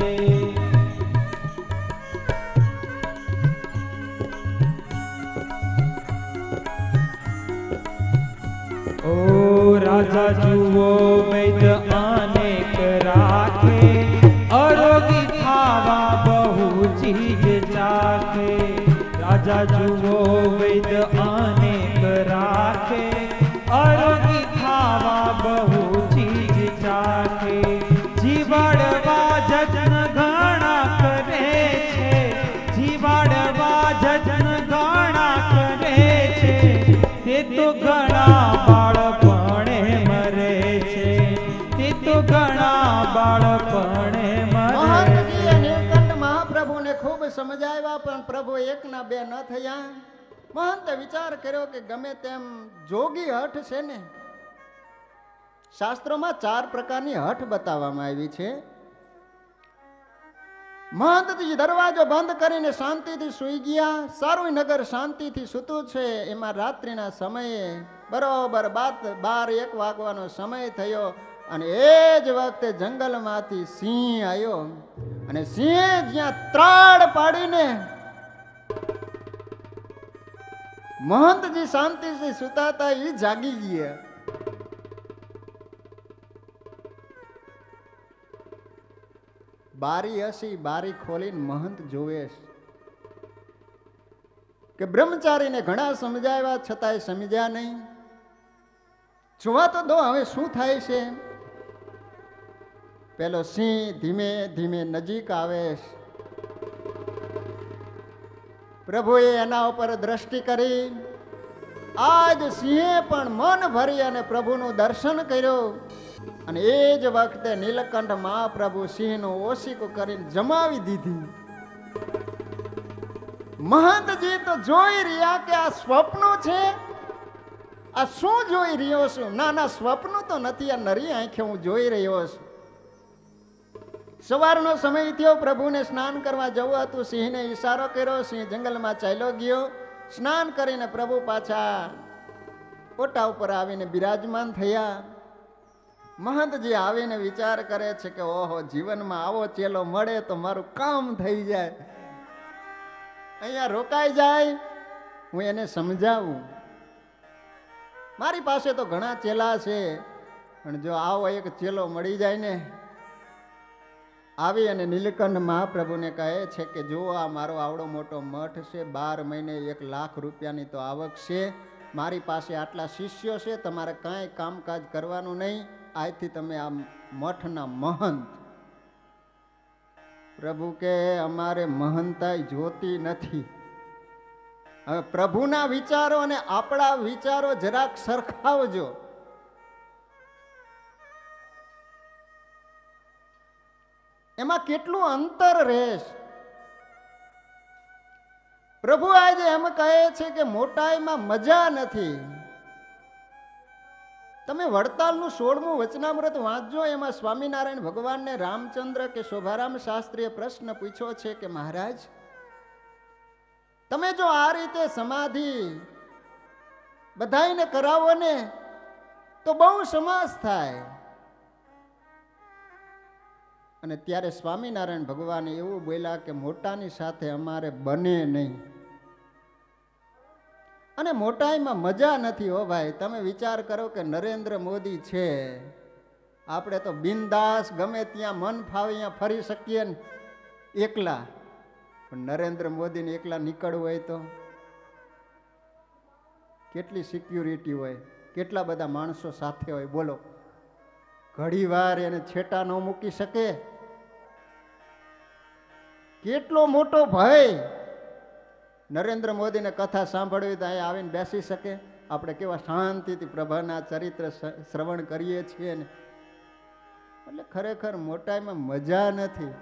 ઓ રાજા જુઓ વૈદ અનેક રાખે, અરોગી ખાવા બહુ ચીજ ચાખે. રાજા જુઓ વૈદ અનેક રાખે, અરોગી ખાવા બહુ ચીજ ચાખે. જીવાડવા જતન ઘણા કરે છે, જીવાડવા જતન ઘણા કરે છે. તે તો ઘણા બાળપણે મરે છે, તે તો ઘણા બાળપણે મરે મહંતજીએ છે. નીલકંઠ મહાપ્રભુને ખૂબ સમજાવ્યા, પણ પ્રભુ એકના બે ન થયા. મહંતે વિચાર કર્યો કે ગમે તેમ જોગી હઠ છે ને, શાસ્ત્રોમાં 4 પ્રકારની હઠ બતાવવામાં આવી છે. મહંતજી દરવાજો બંધ કરીને શાંતિથી સૂઈ ગયા. સારું નગર શાંતિથી સૂતું છે. એમાં રાત્રિના સમયે બરોબર 12-1 વાગવાનો સમય થયો અને એ જ વખતે જંગલમાંથી સિંહ આવ્યો અને સિંહે જ્યાં ત્રાડ પાડીને મહંતજી શાંતિથી સૂતા હતા એ જાગી ગયા. બારી હસી, બારી ખોલીને મહંત જોવે કે બ્રહ્મચારીને ઘણા સમજાવ્યા છતાંય સમજ્યા નહીં. જોવા તો દો હવે શું થાય છે. પેલો સિંહ ધીમે ધીમે નજીક આવે. પ્રભુએ એના ઉપર દ્રષ્ટિ કરી. આજ સિંહે પણ મન ભરી અને પ્રભુનું દર્શન કર્યું અને એ જ વખતે નીલકંઠ મહાપ્રભુ સિંહનું ઓશિકું કરીને જમાવી દીધી. મહંતજી તો જોઈ રહ્યા કે આ સ્વપ્ન છે, આ શું જોઈ રહ્યો છું. ના ના, સ્વપ્ન તો નથી, આ નરી આંખે હું જોઈ રહ્યો છું. સવારનો સમય થયો, પ્રભુને સ્નાન કરવા જવું હતું. સિંહને ઈશારો કર્યો, સિંહ જંગલમાં ચાલ્યો ગયો. સ્નાન કરીને પ્રભુ પાછા ઓટા ઉપર આવીને બિરાજમાન થયા. મહંતજી આવીને વિચાર કરે છે કે ઓહો, જીવનમાં આવો ચેલો મળે તો મારું કામ થઈ જાય. અહીંયા રોકાઈ જાય, હું એને સમજાવું. મારી પાસે તો ઘણા ચેલા છે, પણ જો આવો એક ચેલો મળી જાય ને. આવી અને નીલકંઠ મહાપ્રભુને કહે છે કે જો આ મારો આવડો મોટો મઠ છે, 12 મહિને 1 લાખ રૂપિયાની તો આવક છે, મારી પાસે આટલા શિષ્યો છે, તમારે કાંઈ કામકાજ કરવાનું નહીં, આજથી તમે આ મઠના મહંત. પ્રભુ કે અમારે મહંતાઈ જોતી નથી. હવે પ્રભુના વિચારો અને આપણા વિચારો જરાક સરખાવજો. એમાં કેટલું અંતર રહેશે. પ્રભુ આજે એમ કહે છે કે મોટાઈમાં મજા નથી. તમે વડતાલનું 16મું વચનામૃત વાંચજો. એમાં સ્વામિનારાયણ ભગવાનને રામચંદ્ર કે શોભારામ શાસ્ત્રીએ પ્રશ્ન પૂછ્યો છે કે મહારાજ, તમે જો આ રીતે સમાધિ બધાઈને કરાવો ને તો બહુ સમાસ થાય. અને ત્યારે સ્વામિનારાયણ ભગવાન એવું બોલ્યા કે મોટાની સાથે અમારે બને નહીં. અને મોટાઈમાં મજા નથી હો ભાઈ. તમે વિચાર કરો કે નરેન્દ્ર મોદી છે, આપણે તો બિંદાસ ગમે ત્યાં મન ફાવે ત્યાં ફરી શકીએ ને એકલા. પણ નરેન્દ્ર મોદીને એકલા નીકળવું હોય તો કેટલી સિક્યુરિટી હોય, કેટલા બધા માણસો સાથે હોય. બોલો, ઘડી વાર એને છેટા ન મૂકી શકે. કેટલો મોટો ભય. નરેન્દ્ર મોદીને કથા સાંભળવી તો અહીંયા આવીને બેસી શકે. આપણે કેવા શાંતિથી પ્રભાના ચરિત્ર શ્રવણ કરીએ છીએ ને. એટલે ખરેખર મોટાઈમાં મજા નથી.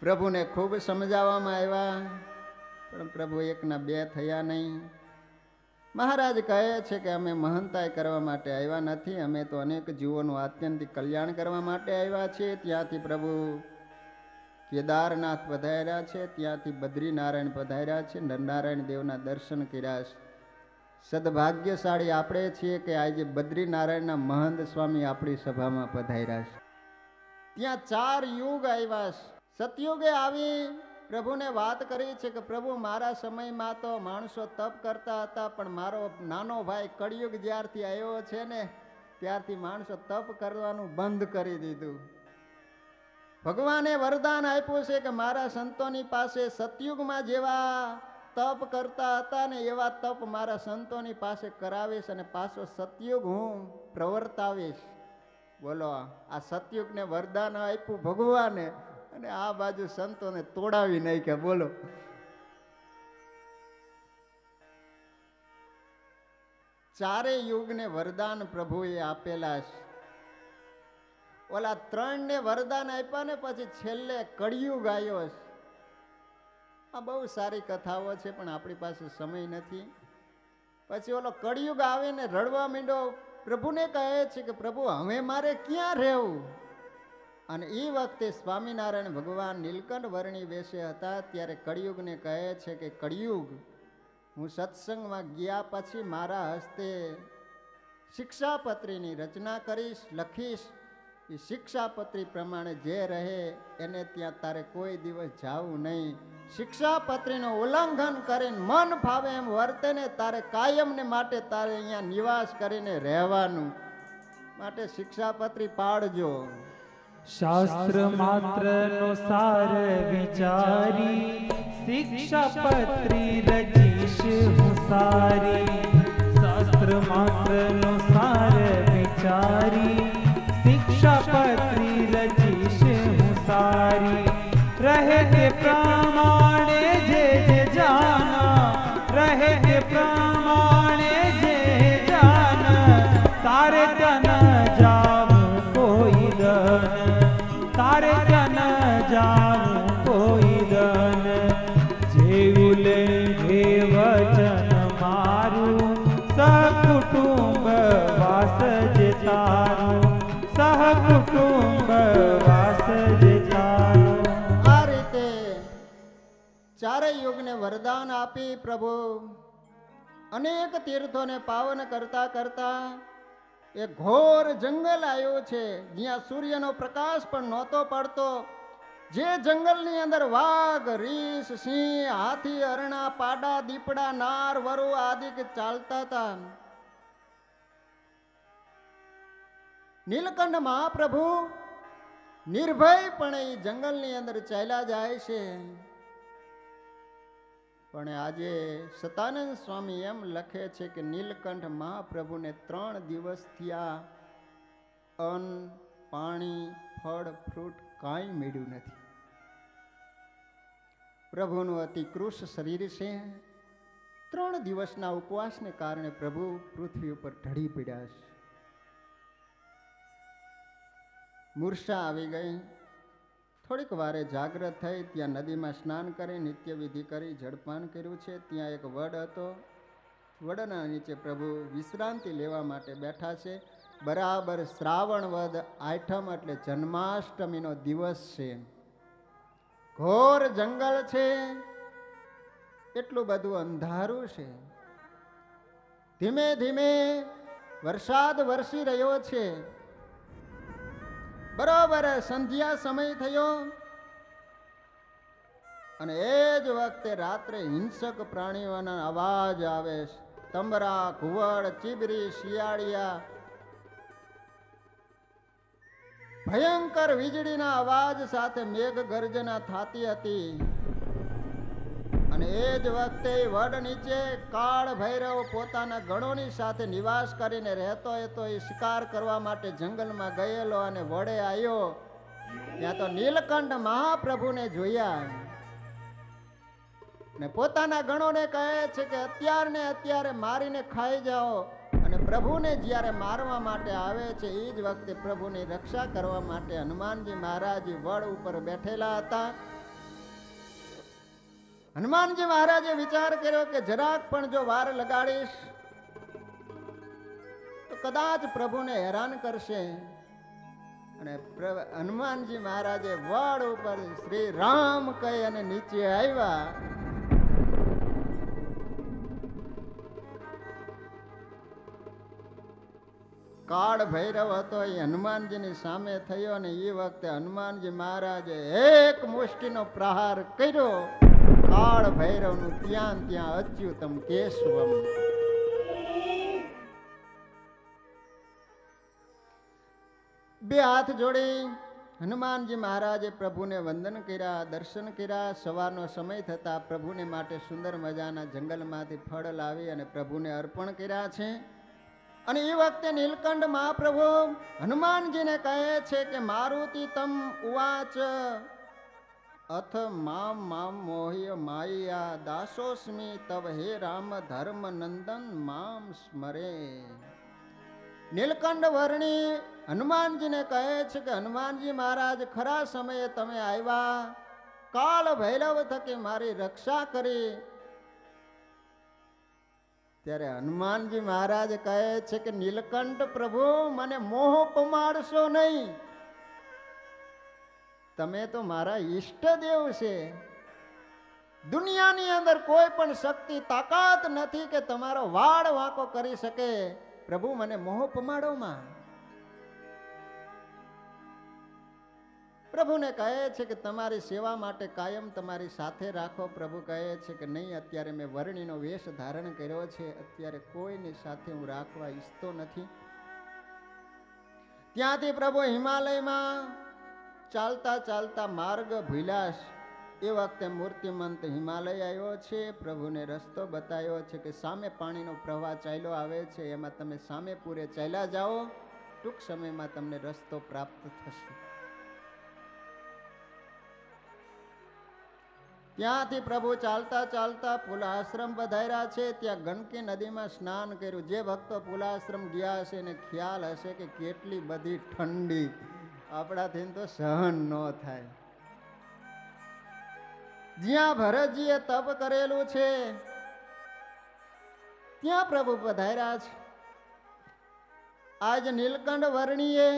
પ્રભુને ખૂબ સમજાવવામાં આવ્યા, પણ પ્રભુ એકના બે થયા નહીં. મહારાજ કહે છે કે અમે મહંતાઈ કરવા માટે આવ્યા નથી, અમે તો અનેક જીવોનું આત્યંતિક કલ્યાણ કરવા માટે આવ્યા છીએ. ત્યાંથી પ્રભુ કેદારનાથ પધાર્યા છે, ત્યાંથી બદ્રીનારાયણ પધાર્યા છે, નરનારાયણ દેવના દર્શન કર્યા છે. સદભાગ્યશાળી આપણે છીએ કે આજે બદ્રીનારાયણના મહંત સ્વામી આપણી સભામાં પધાર્યા છે. ત્યાં 4 યુગ આવ્યા છે. સતયુગે આવી પ્રભુને વાત કરી છે કે પ્રભુ મારા સમયમાં તો માણસો તપ કરતા હતા, પણ મારો નાનો ભાઈ કળિયુગ જ્યારથી આવ્યો છે ને ત્યારથી માણસો તપ કરવાનું બંધ કરી દીધું. ભગવાને વરદાન આપ્યું છે કે મારા સંતોની પાસે સતયુગમાં જેવા તપ કરતા હતા ને એવા તપ મારા સંતોની પાસે કરાવીશ અને પાછો સતયુગ હું પ્રવર્તાવીશ. બોલો, આ સતયુગને વરદાન આપ્યું ભગવાને અને આ બાજુ સંતોને તોડાવી નાખ્યા. બોલો, ચારે યુગને વરદાન પ્રભુએ આપેલા છે. ઓલા 3 ને વરદાન આપ્યા ને પછી છેલ્લે કળિયુગ આવ્યો છે. આ બહુ સારી કથાઓ છે, પણ આપણી પાસે સમય નથી. પછી ઓલો કળિયુગ આવે ને રડવા માંડ્યો. પ્રભુને કહે છે કે પ્રભુ હવે મારે ક્યાં રહેવું? અને એ વખતે સ્વામિનારાયણ ભગવાન નીલકંઠ વર્ણી વેશે હતા. ત્યારે કળિયુગને કહે છે કે કળિયુગ, હું સત્સંગમાં ગયા પછી મારા હસ્તે શિક્ષાપત્રીની રચના કરીશ, લખીશ. એ શિક્ષાપત્રી પ્રમાણે જે રહે એને ત્યાં તારે કોઈ દિવસ જાવું નહીં. શિક્ષાપત્રીનું ઉલ્લંઘન કરીને મન ફાવે એમ વર્તે ને તારે કાયમને માટે તારે અહીંયા નિવાસ કરીને રહેવાનું. માટે શિક્ષાપત્રી પાડજો. શાસ્ત્ર માત્ર નો સાર વિચારી શિક્ષાપત્રી રચીશ હું સારી. શાસ્ત્ર માત્ર નો સાર વિચારી શિક્ષાપત્રી રચીશ હું સારી. રહે તે પ્રમાણે જે જાના, રહે તે પ્રમાણે જે જાના, તારે તન જાવું કોઈ દન, તારે તન જાવું કોઈ દન. જેવું લે જે વચન મારું, સકુટુંબ વાસ જે તારું. યુગને વરદાન આપી પ્રભુ અનેક તીર્થોને પાવન કરતા કરતા એ ઘોર જંગલ આવ્યું છે, જ્યાં સૂર્યનો પ્રકાશ પણ નહોતો પડતો. જે જંગલની અંદર વાઘ, રીંછ, સિંહ, હાથી, અરણા, પાડા, દીપડા, નાર, વરુ આદિ ચાલતા હતા. નીલકંઠ મહાપ્રભુ નિર્ભયપણે એ જંગલની અંદર ચાલ્યા જાય છે. પણ આજે સતાનંદ સ્વામી એમ લખે છે કે નીલકંઠ મહાપ્રભુને 3 દિવસ થયા અન્ન, પાણી, ફળ, ફ્રૂટ કાંઈ મળ્યું નથી. પ્રભુનું અતિ કૃશ શરીર છે. 3 દિવસના ઉપવાસને કારણે પ્રભુ પૃથ્વી ઉપર ઢળી પડ્યા છે. મૂર્છા આવી ગઈ. થોડીક વારે જાગ્રત થઈ, ત્યાં નદીમાં સ્નાન કરી નિત્ય વિધિ કરી જળપાન કર્યું છે. ત્યાં એક વડ હતો. વડના નીચે પ્રભુ વિશ્રાંતિ લેવા માટે બેઠા છે. બરાબર શ્રાવણ વદ આઠમ એટલે જન્માષ્ટમીનો દિવસ છે. ઘોર જંગલ છે, એટલું બધું અંધારું છે. ધીમે ધીમે વરસાદ વરસી રહ્યો છે. બરોબર સંધ્યા સમય થયો અને એ જ વખતે રાત્રે હિંસક પ્રાણીઓના અવાજ આવે. તંબરા, ઘુવડ, ચીબરી, શિયાળિયા, ભયંકર વીજળીના અવાજ સાથે મેઘ ગર્જના થતી હતી. અને એ જ વખતે વડ નીચે કાળ ભૈરવ પોતાના ગણોની સાથે નિવાસ કરીને રહેતો હતો. એ શિકાર કરવા માટે જંગલમાં ગયેલો અને વડે આવ્યો. ત્યાં તો નીલકંઠ મહાપ્રભુને જોયા ને પોતાના ગણોને કહે છે કે અત્યારે મારીને ખાઈ જાઓ. અને પ્રભુને જ્યારે મારવા માટે આવે છે એ જ વખતે પ્રભુની રક્ષા કરવા માટે હનુમાનજી મહારાજ વડ ઉપર બેઠેલા હતા. હનુમાનજી મહારાજે વિચાર કર્યો કે જરાક પણ જો વાર લગાડીશ તો કદાચ પ્રભુને હેરાન કરશે. અને હનુમાનજી મહારાજે વડ ઉપર શ્રી રામ કહી અને નીચે આવ્યા. કાળ ભૈરવ હતો એ હનુમાનજીની સામે થયો અને એ વખતે હનુમાનજી મહારાજે એક મુષ્ટિનો પ્રહાર કર્યો. કાળ ભૈરવનું ત્યાં અચ્યુતમ કેશવમ. બે હાથ જોડી હનુમાનજી મહારાજે પ્રભુને વંદન કર્યા, દર્શન કર્યા. સવારનો સમય થતા પ્રભુને માટે સુંદર મજાના જંગલમાંથી ફળ લાવી અને પ્રભુને અર્પણ કર્યા છે. અને એ વખતે નીલકંઠ મહાપ્રભુ હનુમાનજીને કહે છે કે મારુતિ તમ ઉવાચ અથ મામ મામ મોહ્ય માયા દાસોસ્મી તવ હે રામ ધર્મ નંદન મામ સ્મરે. નીલકંઠ વર્ણી હનુમાનજીને કહે છે કે હનુમાનજી મહારાજ ખરા સમયે તમે આવ્યા. કાળ ભૈરવ થકી મારી રક્ષા કરી. ત્યારે હનુમાનજી મહારાજ કહે છે કે નીલકંઠ પ્રભુ મને મોહ પમાડશો નહીં. તમે તો મારા ઈષ્ટદેવ છે. દુનિયાની અંદર કોઈ પણ શક્તિ તાકાત નથી કે તમારો વાળ વાંકો કરી શકે. પ્રભુ મને મોહ પમાડો માં. પ્રભુને કહે છે કે તમારી સેવા માટે કાયમ તમારી સાથે રાખો. પ્રભુ કહે છે કે નહીં, અત્યારે મેં વર્ણીનો વેશ ધારણ કર્યો છે, અત્યારે કોઈની સાથે હું રાખવા ઈચ્છતો નથી. ત્યાંથી પ્રભુ હિમાલયમાં ચાલતા ચાલતા માર્ગ ભૂલાશ. એ વખતે મૂર્તિમંત હિમાલય આવ્યો છે. પ્રભુને રસ્તો બતાવ્યો છે કે સામે પાણીનો પ્રવાહ ચાલ્યો આવે છે, એમાં તમે સામે પૂરે ચાલ્યા જાઓ, ટૂંક સમયમાં તમને રસ્તો પ્રાપ્ત થશે. ત્યાંથી પ્રભુ ચાલતા ચાલતા પુલાશ્રમ પધાર્યા છે. ત્યાં ગંડકી નદીમાં સ્નાન કર્યું. જે ભક્તો પુલાશ્રમ ગયા હશે એને ખ્યાલ હશે કે કેટલી બધી ઠંડી આપણાથી તો સહન ન થાય. જ્યાં ભરતજીએ તપ કરેલું છે ત્યાં પ્રભુ પધાર્યા છે. આજ નીલકંઠ વર્ણીએ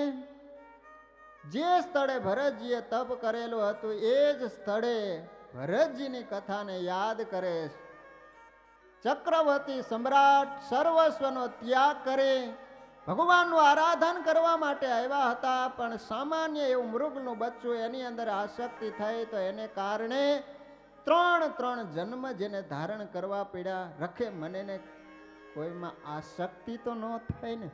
જે સ્થળે ભરતજીએ તપ કરેલું હતું એ જ સ્થળે ભરતજીની કથાને યાદ કરે છે. ચક્રવર્તી સમ્રાટ સર્વસ્વનો ત્યાગ કરે ભગવાનનું આરાધન કરવા માટે આવ્યા હતા, પણ સામાન્ય એવું મૃગનું બચ્ચું એની અંદર આસક્તિ થઈ તો એને કારણે 3 જન્મ જેને ધારણ કરવા પડ્યા. રખે મને ને કોઈમાં આસક્તિ તો ન થાય ને.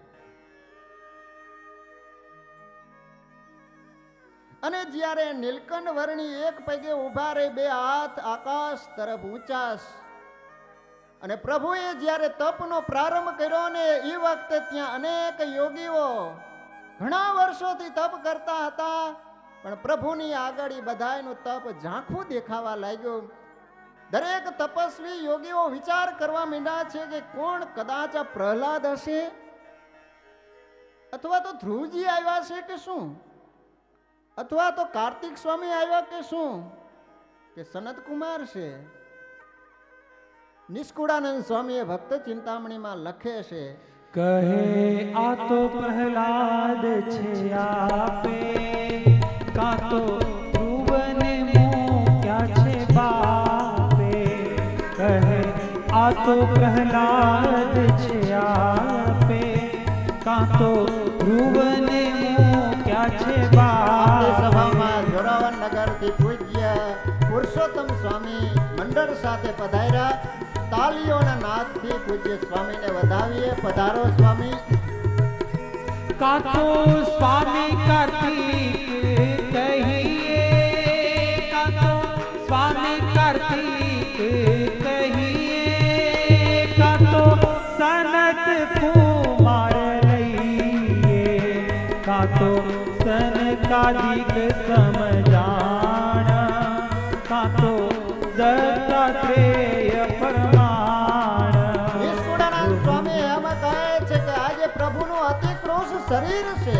અને જ્યારે નીલકંઠ વર્ણી એક પગે ઊભા રહી, 2 હાથ આકાશ તરફ ઊંચા, અને પ્રભુએ જ્યારે તપનો પ્રારંભ કર્યો ને એ વખતે ત્યાં અનેક યોગીઓ ઘણા વર્ષોથી તપ કરતા હતા, પણ પ્રભુની આગળ બધાયનું તપ ઝાંખું દેખાવા લાગ્યું. દરેક તપસ્વી યોગીઓ વિચાર કરવા માંડ્યા છે કે કોણ, કદાચ આ પ્રહલાદ હશે અથવા તો ધ્રુવજી આવ્યા છે કે શું, અથવા તો કાર્તિક સ્વામી આવ્યા કે શું, કે સનત કુમાર છે. નિષ્કુળાનંદ સ્વામીએ ભક્ત ચિંતામણીમાં લખે છે, કહે આ તો પ્રહલાદ છે આપે, કા તો ધ્રુવને મૂક્યા છે બાપે. કહે આ તો પ્રહલાદ છે આપે, કા તો ધ્રુવને મૂક્યા છે બાપે. સભામાં જોરાવર નગરથી પૂજ્ય પુરુષોત્તમ સ્વામી મંડળ સાથે પધાર્યા. તાલીઓના નાદથી પૂજ્ય સ્વામીને વધાવીએ. પધારો સ્વામી. કા તો સ્વામી કાર્તિક કહીએ, કા તો સ્વામી કાર્તિક કહીએ, કા તો સનત કુમાર લઈએ, કા તો સનકાદિક સમજાણ, કા તો દત્તાત્રેય પરમાણ. નિષ્કુળાનંદ સ્વામી એમ કહે છે કે આજે પ્રભુનું અતિ ક્રોશ શરીર છે.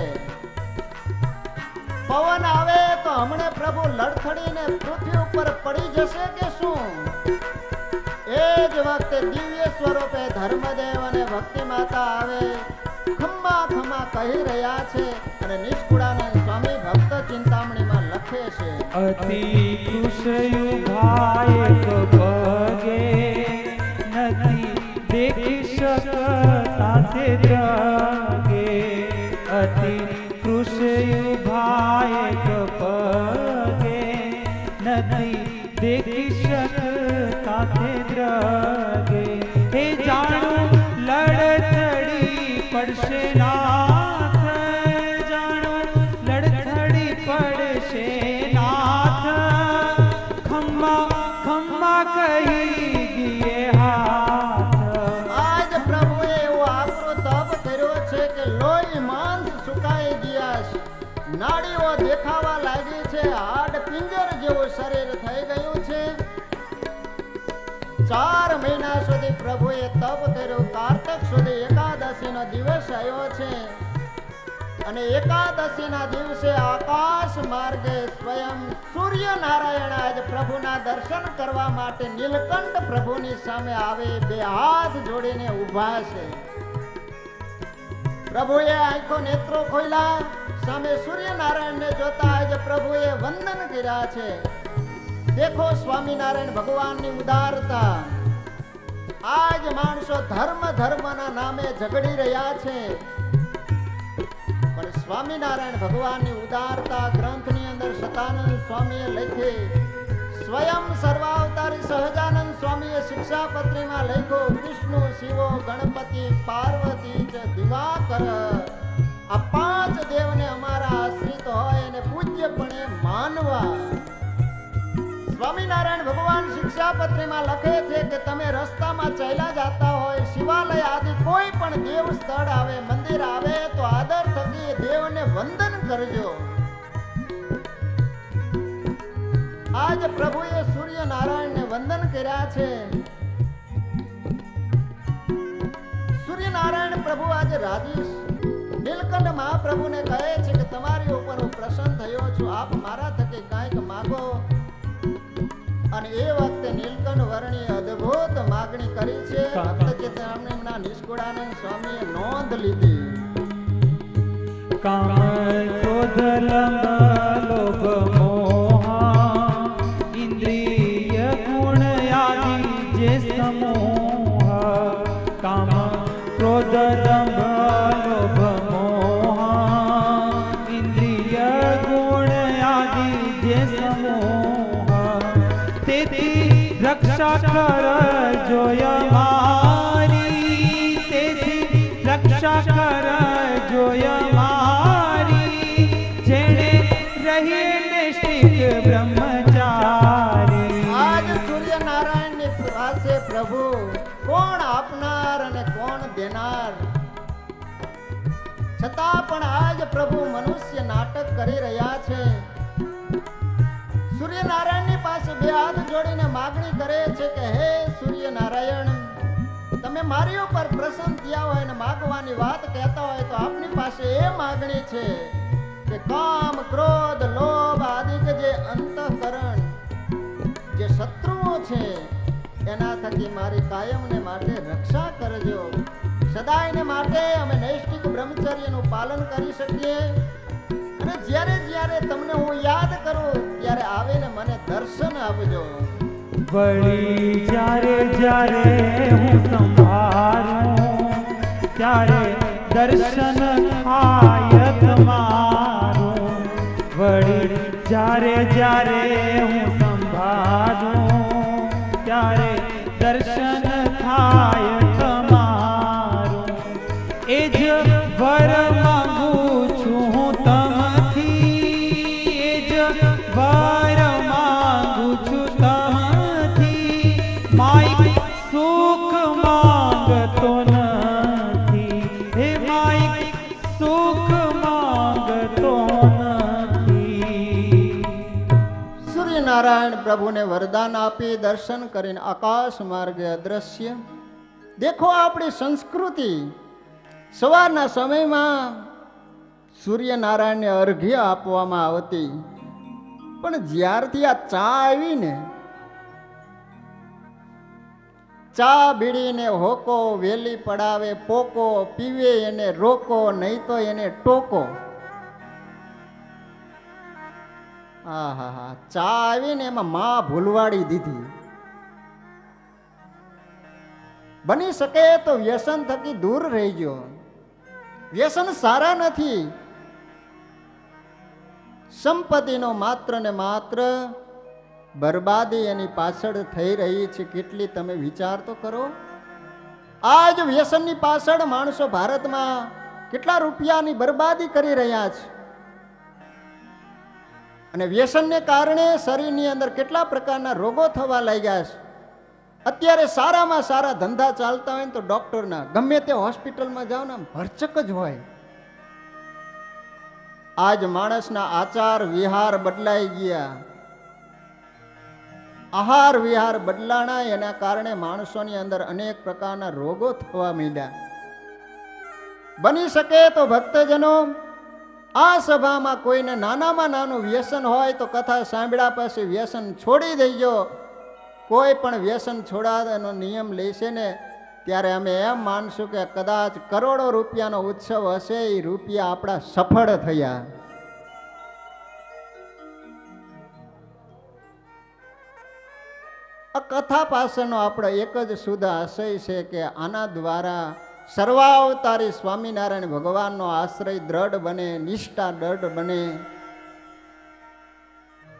પવન આવે તો હમણે પ્રભુ લડખડીને પૃથ્વી ઉપર પડી જશે કે શું? એ જ વખતે દિવ્ય સ્વરૂપે ધર્મદેવ અને ભક્તિ માતા આવે, ખમ્મા ખમ્મા કહી રહ્યા છે. અને નિષ્કુળાનંદ સ્વામી ભક્ત ચિંતામણીમાં લખે છે, અતિ કૃષયુભાયક પગે નથી દેખી શકતા તે દ્રગે. અતિ કૃષયુભાયક પગે નથી દેખી શકતા તે દ્રગે. હે જાણું લડથડી પડશે નાથ, જાણું લડથડી પડશે નાથ. ખમ્મા ખમ્મા કહી દિયે હાથ. આજ પ્રભુએ એવો આકરો તપ કર્યો છે કે લોહી માંસ સુકાઈ ગયા છે, નાડીઓ દેખાવા લાગી છે, હાડ પિંજર જેવું શરીર થઈ ગયું છે. 4 મહિના સુધી પ્રભુએ તપ કર્યો. કાર્તક સુધી એકાદશીનો દિવસ આવ્યો છે, અને એકાદશીના દિવસે આકાશ માર્ગે સ્વયં સૂર્યનારાયણ આજ પ્રભુના દર્શન કરવા માટે નીલકંઠ પ્રભુની સામે આવે, 2 હાથ જોડીને ઊભા છે. પ્રભુએ આંખો નેત્રો ખોલ્યા, સામે સૂર્યનારાયણને જોતા આજ પ્રભુએ વંદન કર્યા છે. દેખો સ્વામિનારાયણ ભગવાનની ઉદારતા. આજ માણસો ધર્મના નામે ઝઘડી રહ્યા છે, પણ સ્વામિનારાયણ ભગવાનની ઉદારતા ગ્રંથની અંદર સતાનંદ સ્વામીએ લખી. સ્વયં સર્વાવતારી સહજાનંદ સ્વામીએ શિક્ષાપત્રીમાં લખ્યું, વિષ્ણુ શિવો ગણપતિ પાર્વતી ચ દિવાકર. આ 5 દેવને અમારા આશ્રિત હોય અને પૂજ્યપણે માનવા. સ્વામિનારાયણ ભગવાન શિક્ષાપત્રીમાં લખે છે કે તમે રસ્તામાં ચાલ્યા જતા હોય, શિવાલય આદિ કોઈ પણ દેવ સ્થળ આવે, મંદિર આવે તો આદર થકી દેવને વંદન કરજો. આજ પ્રભુએ સૂર્યનારાયણને વંદન કર્યા છે. સૂર્યનારાયણ પ્રભુ આજે રાજી. નીલકંઠ મહાપ્રભુને કહે છે કે તમારી ઉપર હું પ્રસન્ન થયો છું, આપ મારા થકી કાંઈક માગો. અને એ વખતે નીલકંઠ વર્ણીએ અદ્ભુત માગણી કરી છે. ભક્ત ચિંતામણીના નિષ્કુળાનંદ સ્વામીએ નોંધ લીધી. કામ ક્રોધ લંબ લોભ મોહ ઇન્દ્રિય ક્રોધ દંભ લોભ મોહ ઇન્દ્રિય ગુણ આદિ જે સમૂહ તેથી રક્ષા કર જોય મારી તેથી રક્ષા કર જોય મારી જેણે રહીએ નિષ્ઠિક બ્રહ્મચારી આજ સૂર્યનારાયણની પાસે પ્રભુ કોણ આપનાર અને કોણ દેનાર, છતાં પણ આજ પ્રભુ મનુષ્ય નાટક કરી રહ્યા છે. સૂર્યનારાયણની પાસે બે હાથ જોડીને માગણી કરે છે કે હે સૂર્યનારાયણ, તમે મારી ઉપર પ્રસન્ન થયા હોય અને માગવાની વાત કહેતા હોય તો આપની પાસે એ માગણી છે કે કામ ક્રોધ લોભ આદિ જે અંતઃકરણ જે શત્રુઓ છે એના થકી મારી કાયમને માટે રક્ષા કરજો. સદાયને માટે અમે નૈષ્ઠિક બ્રહ્મચર્યનું પાલન કરી શકીએ અને જ્યારે જ્યારે તમને હું યાદ કરું ત્યારે આવીને મને દર્શન આપજો. વળી જ્યારે જ્યારે હું સંભાળું ત્યારે દર્શન થાય તમારું. વળી જ્યારે જ્યારે હું સંભાળું ત્યારે દર્શન થાય તમારું. એ જ વર માંગુ છું હું તમથી, એ જ વર માંગુ છું તમથી. માઈક સુખ માંગતો નથી, હે માઈક સુખ માંગતો નથી. સૂર્યનારાયણ પ્રભુને વરદાન આપી દર્શન કરીને આકાશ માર્ગે અદ્રશ્ય. દેખો આપણી સંસ્કૃતિ સવારના સમયમાં સૂર્યનારાયણને અર્ઘ્ય આપવામાં આવતી, પણ જ્યારથી આ ચા આવીને ચા બીડીને હોકો વેલી પડાવે પોકો, પીવે એને રોકો નહીં તો એને ટોકો. આહા, ચા આવીને એમાં માં ભૂલવાડી દીધી. બની શકે તો વ્યસન થકી દૂર રહેજો. વ્યસન સારા નથી. સંપત્તિનો માત્ર ને માત્ર બરબાદી એની પાછળ થઈ રહી છે. કેટલી તમે વિચાર તો કરો. આજ વ્યસનની પાછળ માણસો ભારતમાં કેટલા રૂપિયાની બરબાદી કરી રહ્યા છે અને વ્યસનને કારણે શરીરની અંદર કેટલા પ્રકારના રોગો થવા લાગ્યા છે. અત્યારે સારામાં સારા ધંધા ચાલતા હોય ને તો ડોક્ટરના ગમે તે હોસ્પિટલમાં જાઓ ને ભરચક જ હોય. આજ માણસના આચાર વિહાર બદલાઈ ગયા, આહાર વિહાર બદલાણા, એના કારણે માણસોની અંદર અનેક પ્રકારના રોગો થવા માંડ્યા. બની શકે તો ભક્તજનો આ સભામાં કોઈને નાનામાં નાનું વ્યસન હોય તો કથા સાંભળ્યા પછી વ્યસન છોડી દેજો. કોઈ પણ વ્યસન છોડાવવાનો નિયમ લેશે ને ત્યારે અમે એમ માનશું કે કદાચ કરોડો રૂપિયાનો ઉત્સવ હશે, એ રૂપિયા આપણા સફળ થયા. આ કથા પાછળનો આપણો એક જ શુદ્ધ આશય છે કે આના દ્વારા સર્વાવતારી સ્વામિનારાયણ ભગવાનનો આશ્રય દ્રઢ બને, નિષ્ઠા દ્રઢ બને.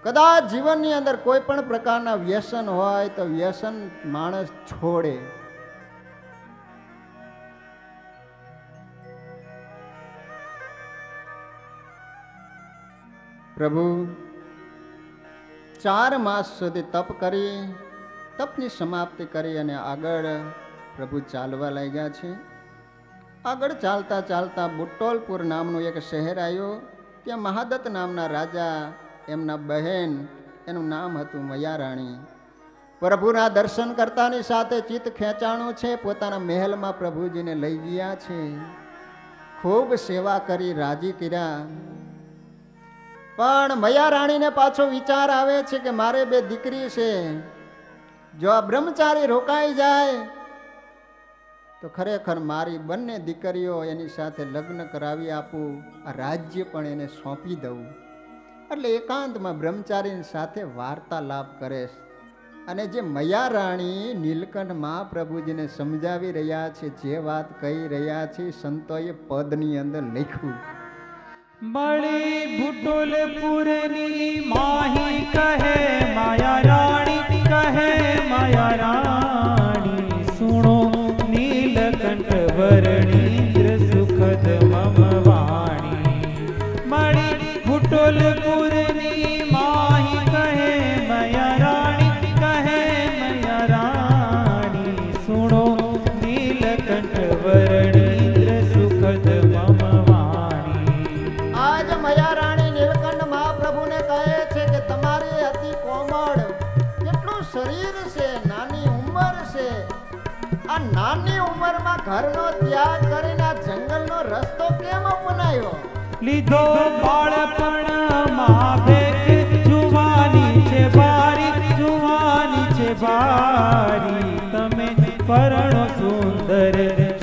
કદાચ જીવનની અંદર કોઈ પણ પ્રકારના વ્યસન હોય તો વ્યસન માણસ છોડે. પ્રભુ 4 માસ સુધી તપ કરી, તપની સમાપ્તિ કરી અને આગળ પ્રભુ ચાલવા લાગ્યા છે. આગળ ચાલતા ચાલતા બુટોલપુર નામનું એક શહેર આવ્યો. ત્યાં મહાદત્ત નામના રાજા, એમના બહેન, એનું નામ હતું મયારાણી. પ્રભુના દર્શન કરતાની સાથે ચિત્ત ખેંચાણું છે. પોતાના મહેલમાં પ્રભુજીને લઈ ગયા છે. ખૂબ સેવા કરી, રાજી કર્યા. પણ મયારાણીને પાછો વિચાર આવે છે કે મારે 2 દીકરી છે, જો આ બ્રહ્મચારી રોકાઈ જાય તો ખરેખર મારી બંને દીકરીઓ એની સાથે લગ્ન કરાવી આપું, આ રાજ્ય પણ એને સોંપી દઉં. એટલે એકાંતમાં બ્રહ્મચારીની સાથે વાર્તાલાપ કરે. અને જે મયા રાણી નીલકંઠ મહાપ્રભુજીને સમજાવી રહ્યા છે, જે વાત કહી રહ્યા છે, સંતોએ પદની અંદર લખ્યું. બળી બુટુલપુરની માહી કહે માયા રાણી, કહે માયા રાણી, સુણો નીલકંઠ વર્ણીન્દ્ર સુખદ મમ વાણી. બળી બુટુલપુરની માહી કહે માયા રાણી, કહે માયા રાણી, સુણો નીલકંઠ વર્ણીન્દ્ર સુખદ મમ વાણી. આજ મયા રાણી નીલકંઠ મહાપ્રભુને કહે છે કે તમારી અતિ કોમળ કેટલું શરીર છે, નાની ઉંમર છે, આ નાની ઉંમરમાં ઘરનો ત્યાગ કરીને આ જંગલનો રસ્તો કેમ અપનાવ્યો? લીધો બાળપણમાં ભેખ, જુવાની છે ભારી, જુવાની છે ભારી, તમે પરણો સુંદર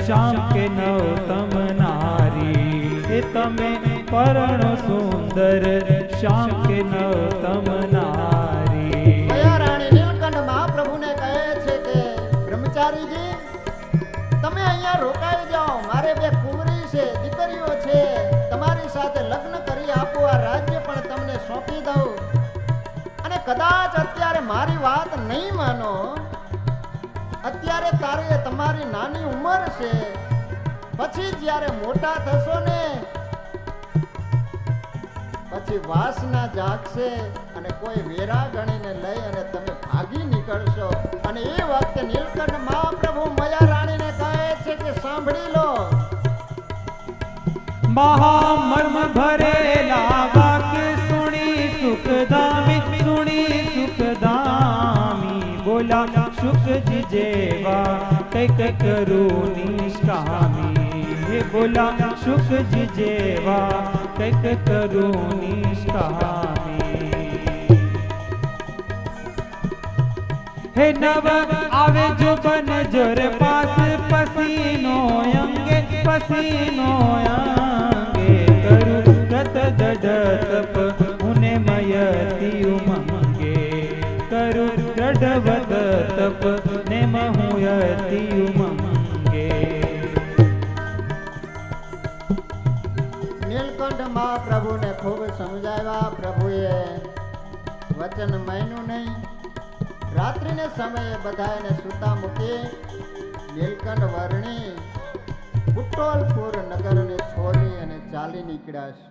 શ્યામ કે નવતમ નારી. એ તમે પરણો સુંદર શ્યામ કે નવતમ નારી. મયા રાણી નીલકંઠ મહાપ્રભુને કહે છે કે બ્રહ્મચારીજી, તમે અહીંયા રોકાઈ જાઓ, મારે બે કુંવરી છે, દીકરીઓ છે, તમારી સાથે લગ્ન કરી આપો, આ રાજ્ય પણ તમને સોંપી દઉં. અને કદાચ અત્યારે મારી વાત નહીં માનો, અત્યારે તમારી નાની ઉંમર છે, પછી જ્યારે મોટા થશો ને પછી વાસના જાગશે અને કોઈ વેરા ગણીને લઈ અને તમે ભાગી નીકળશો. અને એ વખતે નીલકંઠ મહાપ્રભુ મયા રાણીને કહે છે કે સાંભળી લો. મહામર્મ ભરેલા વાક્ય સુણી સુખધામી, સુણી સુખધામી, બોલા શુકજી જેવા કંઈક કરું નિષ્કામી. હે બોલા શુકજી જેવા કંઈક કરું નિષ્કામી. હે નવ આવે જો બન જોર પાસ, પસીનો અંગે, પસીનો અંગે, કરું રત દડતપ ઉને મયતી ઉમંગે, કરું દ્રઢવત તપ ને મહુયતી ઉમંગે. નીલકંઠ મહાપ્રભુને ખૂબ સમજાવ્યા. પ્રભુએ વચન માન્યું નહીં. રાત્રિને સમયે બધાને સૂતા મૂકી નીલકંઠ વર્ણી બુટોલપુર નગરને છોડી અને ચાલી નીકળ્યા છે.